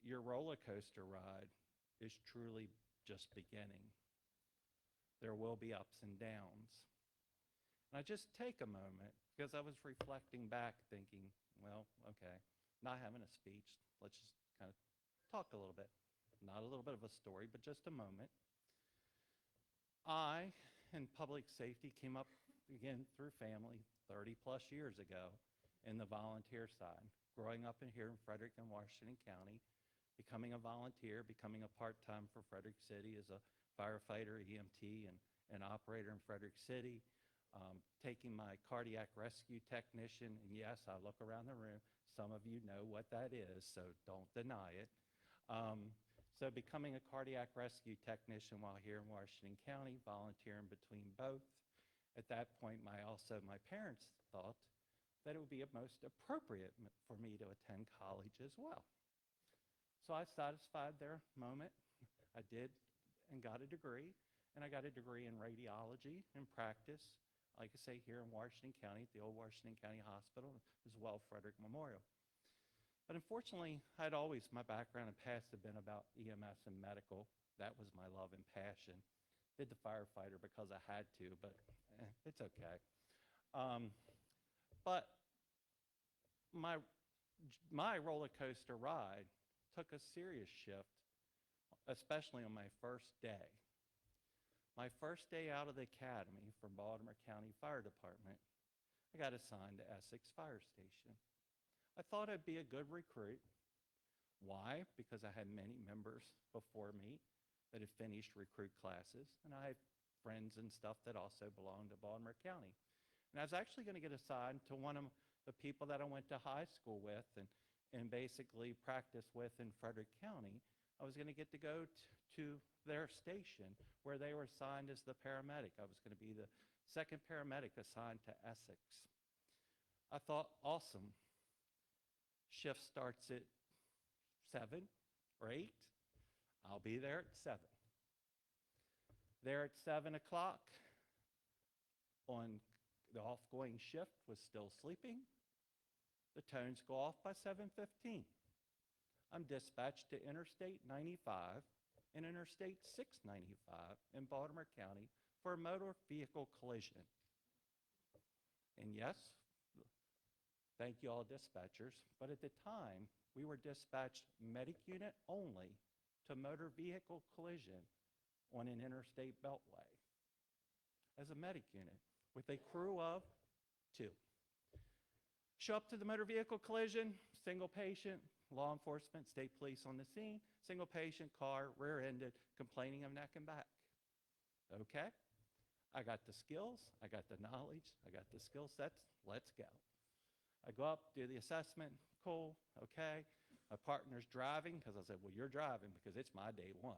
your roller coaster ride is truly just beginning. There will be ups and downs. And I just take a moment because I was reflecting back thinking, well, okay, not having a speech, let's just kind of talk a little bit. Not a little bit of a story, but just a moment. I, in public safety, came up again through family 30 plus years ago in the volunteer side. Growing up in here in Frederick and Washington County, becoming a volunteer, becoming a part-time for Frederick City as a firefighter, EMT, and operator in Frederick City, taking my cardiac rescue technician, and yes, I look around the room, some of you know what that is, so don't deny it. So becoming a cardiac rescue technician while here in Washington County, volunteering between both. At that point, my parents thought that it would be most appropriate for me to attend college as well. So I satisfied their moment. I did and got a degree, and I got a degree in radiology and practice, like I say, here in Washington County, at the old Washington County Hospital, as well Frederick Memorial. But unfortunately, my background and past had been about EMS and medical. That was my love and passion. Did the firefighter because I had to, but it's okay. But my roller coaster ride took a serious shift, especially on my first day. My first day out of the academy from Baltimore County Fire Department, I got assigned to Essex Fire Station. I thought I'd be a good recruit. Why? Because I had many members before me that had finished recruit classes, and I had friends and stuff that also belonged to Baltimore County. And I was actually going to get assigned to one of the people that I went to high school with and basically practice with in Frederick County. I was going to get to go to their station where they were assigned as the paramedic. I was going to be the second paramedic assigned to Essex. I thought, awesome. Shift starts at 7 or 8. I'll be there at 7. There at 7 o'clock on the off-going shift was still sleeping. The tones go off by 7:15. I'm dispatched to Interstate 95 and Interstate 695 in Baltimore County for a motor vehicle collision. And yes, thank you all dispatchers, but at the time, we were dispatched medic unit only to motor vehicle collision on an interstate beltway as a medic unit with a crew of 2. Show up to the motor vehicle collision, single patient, law enforcement, state police on the scene, single patient, car, rear-ended, complaining of neck and back. Okay, I got the skills, I got the knowledge, I got the skill sets, let's go. I go up, do the assessment, cool, okay. My partner's driving, because I said, well, you're driving because it's my day 1.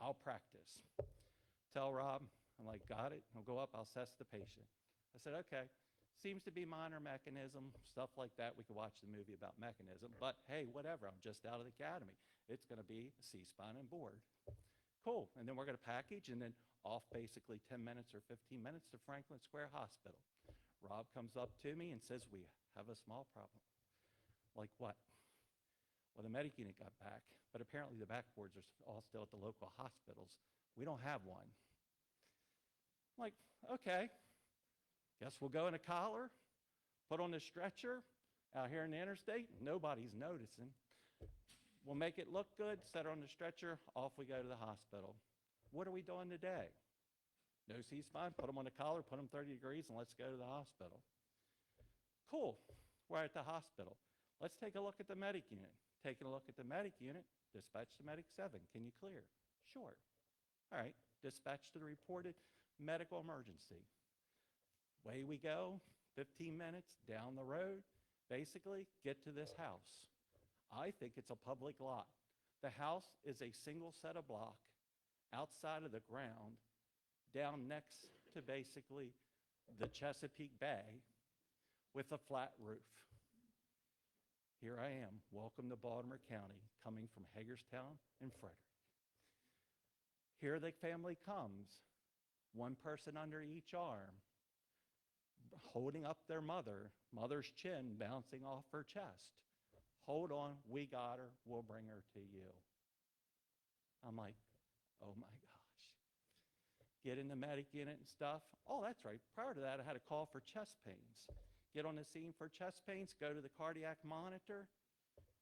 I'll practice. Tell Rob, I'm like, got it, I'll go up, I'll assess the patient. I said, okay. Seems to be minor mechanism, stuff like that. We could watch the movie about mechanism, but hey, whatever, I'm just out of the academy. It's gonna be a C-spine and board. Cool, and then we're gonna package and then off basically 10 minutes or 15 minutes to Franklin Square Hospital. Rob comes up to me and says, we have a small problem. Like what? Well, the medic unit got back, but apparently the backboards are all still at the local hospitals. We don't have one. I'm like, okay. Guess we'll go in a collar, put on a stretcher out here in the interstate. Nobody's noticing. We'll make it look good, set her on the stretcher, off we go to the hospital. What are we doing today? No C-spine, put them on a collar, put them 30 degrees, and let's go to the hospital. Cool, we're at the hospital. Let's take a look at the medic unit. Taking a look at the medic unit, Dispatch to medic 7. Can you clear? Sure. All right. Dispatch to the reported medical emergency. Away we go. 15 minutes down the road. Basically, get to this house. I think it's a public lot. The house is a single set of block outside of the ground, down next to basically the Chesapeake Bay with a flat roof. Here I am. Welcome to Baltimore County, coming from Hagerstown and Frederick. Here the family comes, one person under each arm, holding up their mother's chin bouncing off her chest. Hold on, we got her, we'll bring her to you. I'm like, oh my gosh. Get in the medic unit and stuff. Oh, that's right. Prior to that, I had a call for chest pains. Get on the scene for chest pains, go to the cardiac monitor.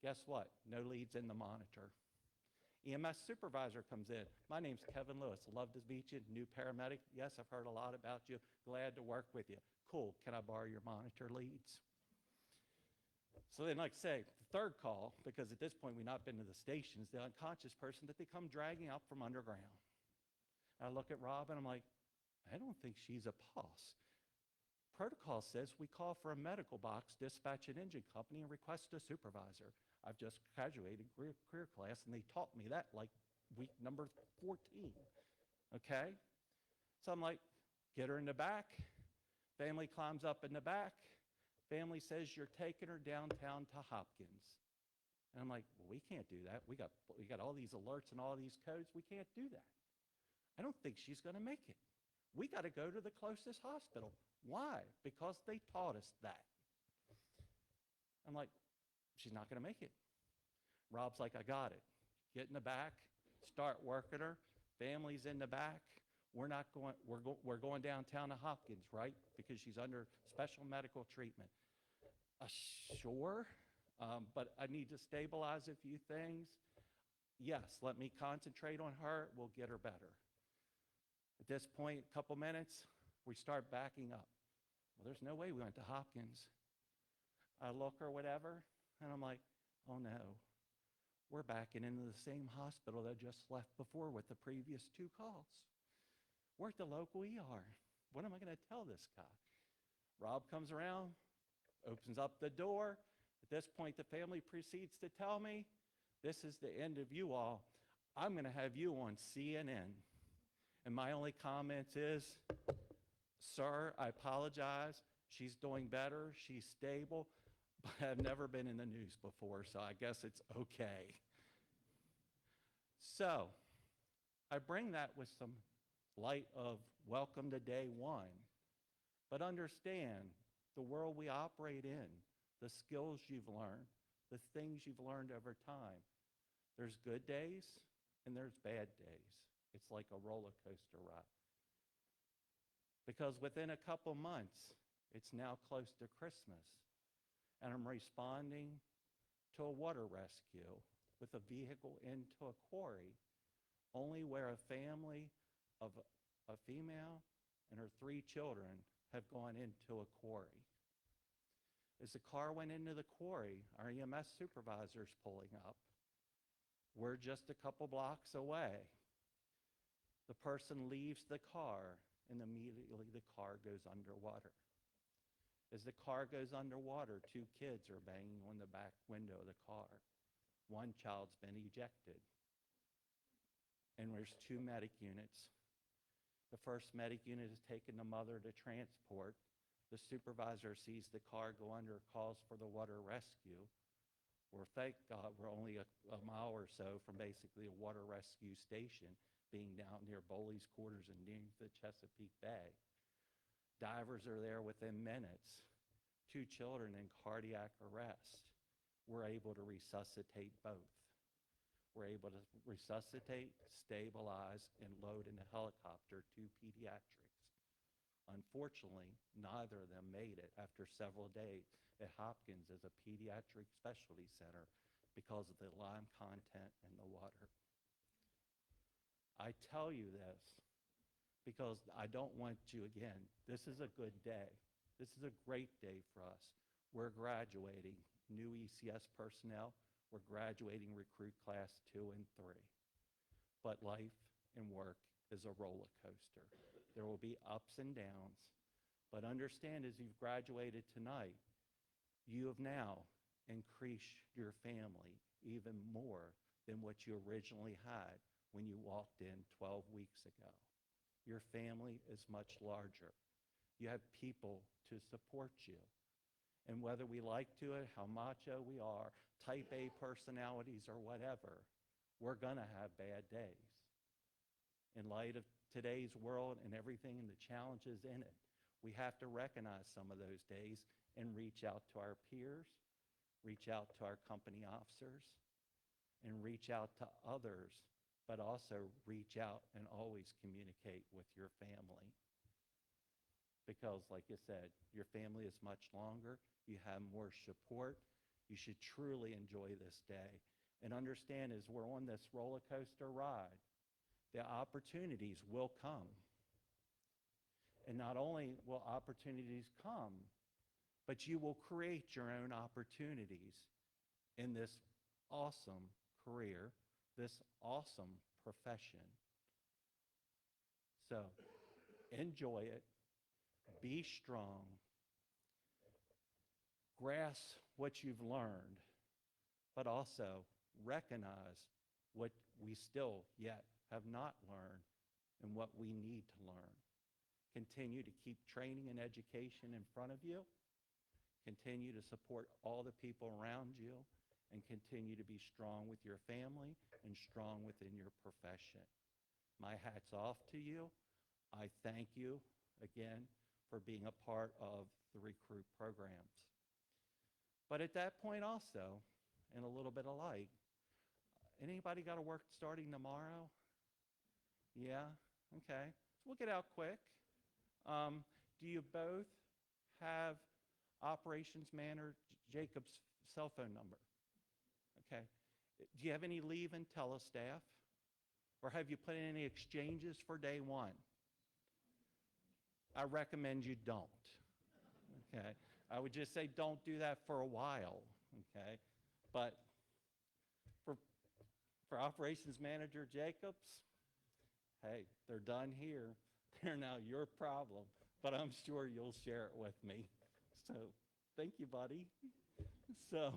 Guess what? No leads in the monitor. EMS supervisor comes in. My name's Kevin Lewis. Love to meet you. New paramedic. Yes, I've heard a lot about you. Glad to work with you. Cool. Can I borrow your monitor leads? So then, like I say, the third call, because at this point we've not been to the stations, the unconscious person that they come dragging up from underground. I look at Rob and I'm like, I don't think she's a POS. Protocol says we call for a medical box, dispatch an engine company, and request a supervisor. I've just graduated career class, and they taught me that like week number 14, okay? So I'm like, get her in the back. Family climbs up in the back. Family says, you're taking her downtown to Hopkins. And I'm like, well, we can't do that. We got all these alerts and all these codes. We can't do that. I don't think she's going to make it. We got to go to the closest hospital. Why? Because they taught us that. I'm like, she's not going to make it. Rob's like, I got it. Get in the back, start working her. Family's in the back. We're going downtown to Hopkins, right? Because she's under special medical treatment. Sure, but I need to stabilize a few things. Yes, let me concentrate on her. We'll get her better. At this point, a couple minutes, we start backing up. Well, there's no way we went to Hopkins. I look or whatever, and I'm like, oh no. We're backing into the same hospital that I just left before with the previous 2 calls. We're at the local ER. What am I going to tell this guy? Rob comes around, opens up the door. At this point, the family proceeds to tell me, this is the end of you all. I'm going to have you on CNN. And my only comment is, sir, I apologize. She's doing better. She's stable. But I've never been in the news before, so I guess it's okay. So I bring that with some light of welcome to day 1. But understand the world we operate in, the skills you've learned, the things you've learned over time. There's good days and there's bad days. It's like a roller coaster ride. Because within a couple months, it's now close to Christmas, and I'm responding to a water rescue with a vehicle into a quarry, only where a family of a female and her 3 children have gone into a quarry. As the car went into the quarry, our EMS supervisor's pulling up. We're just a couple blocks away. The person leaves the car, and immediately the car goes underwater. As the car goes underwater, 2 kids are banging on the back window of the car. 1 child's been ejected. And there's 2 medic units. The first medic unit has taken the mother to transport. The supervisor sees the car go under, calls for the water rescue. Well, thank God we're only a mile or so from basically a water rescue station, being down near Bowley's Quarters and near the Chesapeake Bay. Divers are there within minutes. 2 children in cardiac arrest. We're able to resuscitate both. We're able to resuscitate, stabilize, and load in a helicopter 2 pediatrics. Unfortunately, neither of them made it after several days at Hopkins as a pediatric specialty center because of the lime content in the water. I tell you this because I don't want you, again, this is a good day. This is a great day for us. We're graduating new ECS personnel. we're graduating recruit class 2 and 3. But life and work is a roller coaster. There will be ups and downs. But understand, as you've graduated tonight, you have now increased your family even more than what you originally had when you walked in 12 weeks ago. Your family is much larger. You have people to support you. And whether we like to it, how macho we are, type A personalities or whatever, we're going to have bad days. In light of today's world and everything and the challenges in it, we have to recognize some of those days and reach out to our peers, reach out to our company officers, and reach out to others, but also reach out and always communicate with your family. Because, like you said, your family is much longer, you have more support, you should truly enjoy this day. And understand, as we're on this roller coaster ride, the opportunities will come. And not only will opportunities come, but you will create your own opportunities in this awesome career, this awesome profession. So enjoy it, be strong, grasp what you've learned, but also recognize what we still yet have not learned and what we need to learn. Continue to keep training and education in front of you. Continue to support all the people around you, and continue to be strong with your family and strong within your profession. My hat's off to you. I thank you again for being a part of the recruit programs. But at that point also, and a little bit alike, anybody got to work starting tomorrow? Yeah? Okay. So we'll get out quick. Do you both have Operations Manager Jacob's cell phone number? Okay. Do you have any leave and telestaff? Or have you put in any exchanges for day one? I recommend you don't. Okay. I would just say don't do that for a while. Okay. But for Operations Manager Jacobs, hey, they're done here. They're now your problem, but I'm sure you'll share it with me. So thank you, buddy. So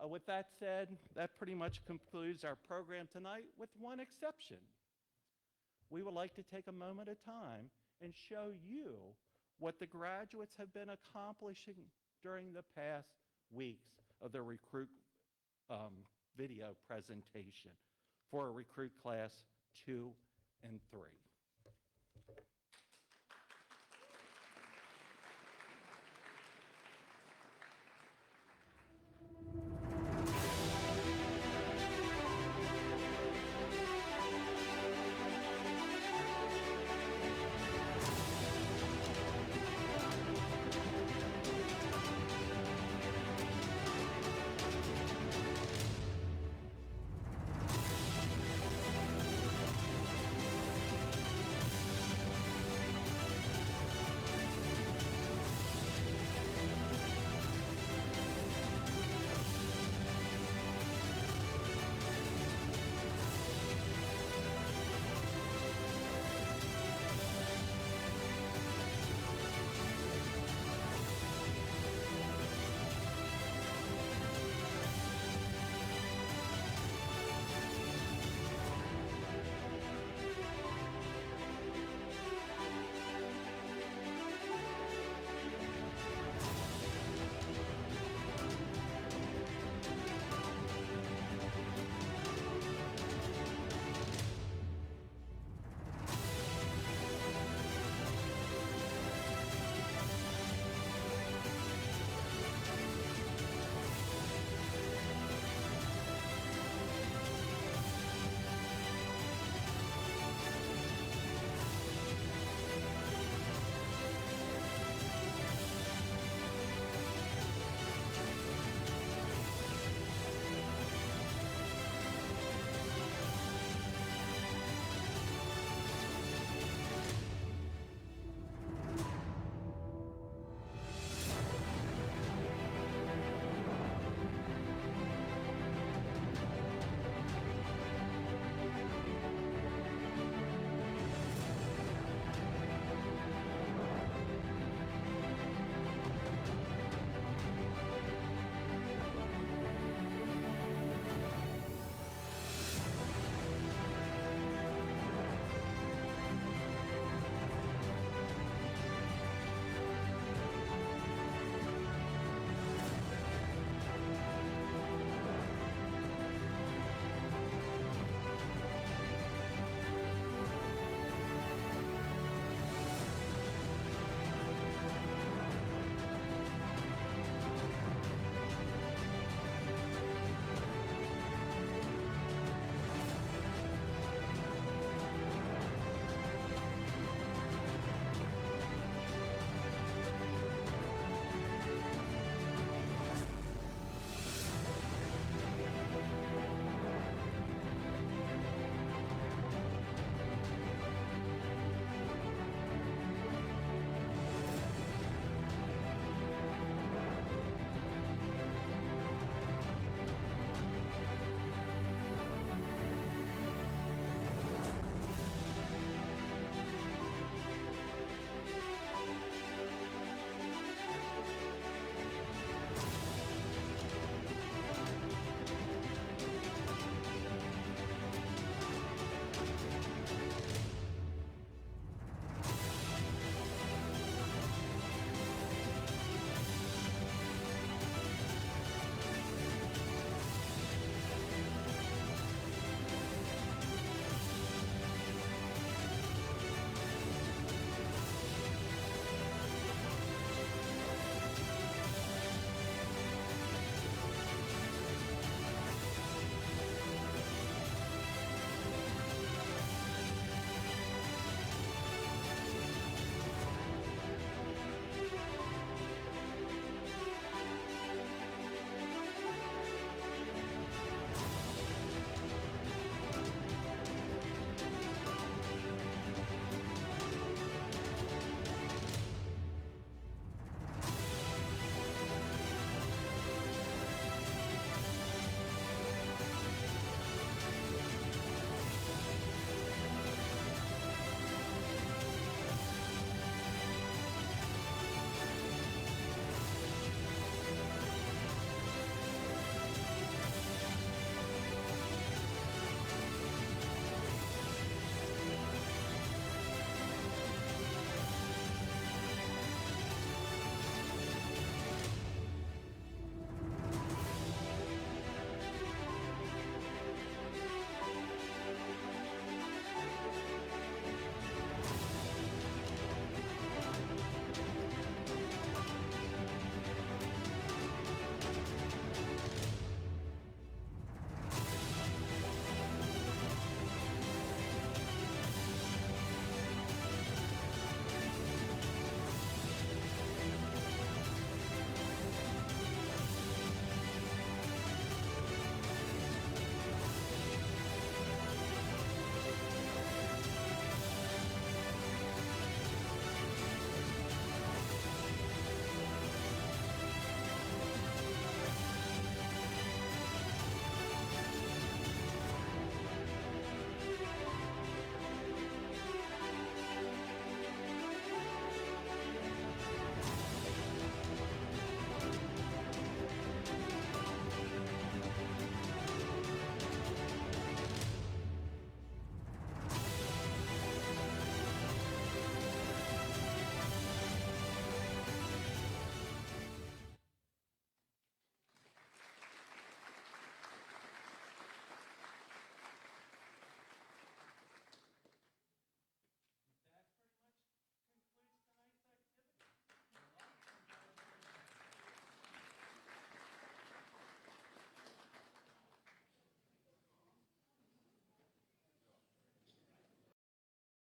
with that said, that pretty much concludes our program tonight, with one exception. We would like to take a moment of time and show you what the graduates have been accomplishing during the past weeks of their recruit video presentation for recruit class 2 and 3.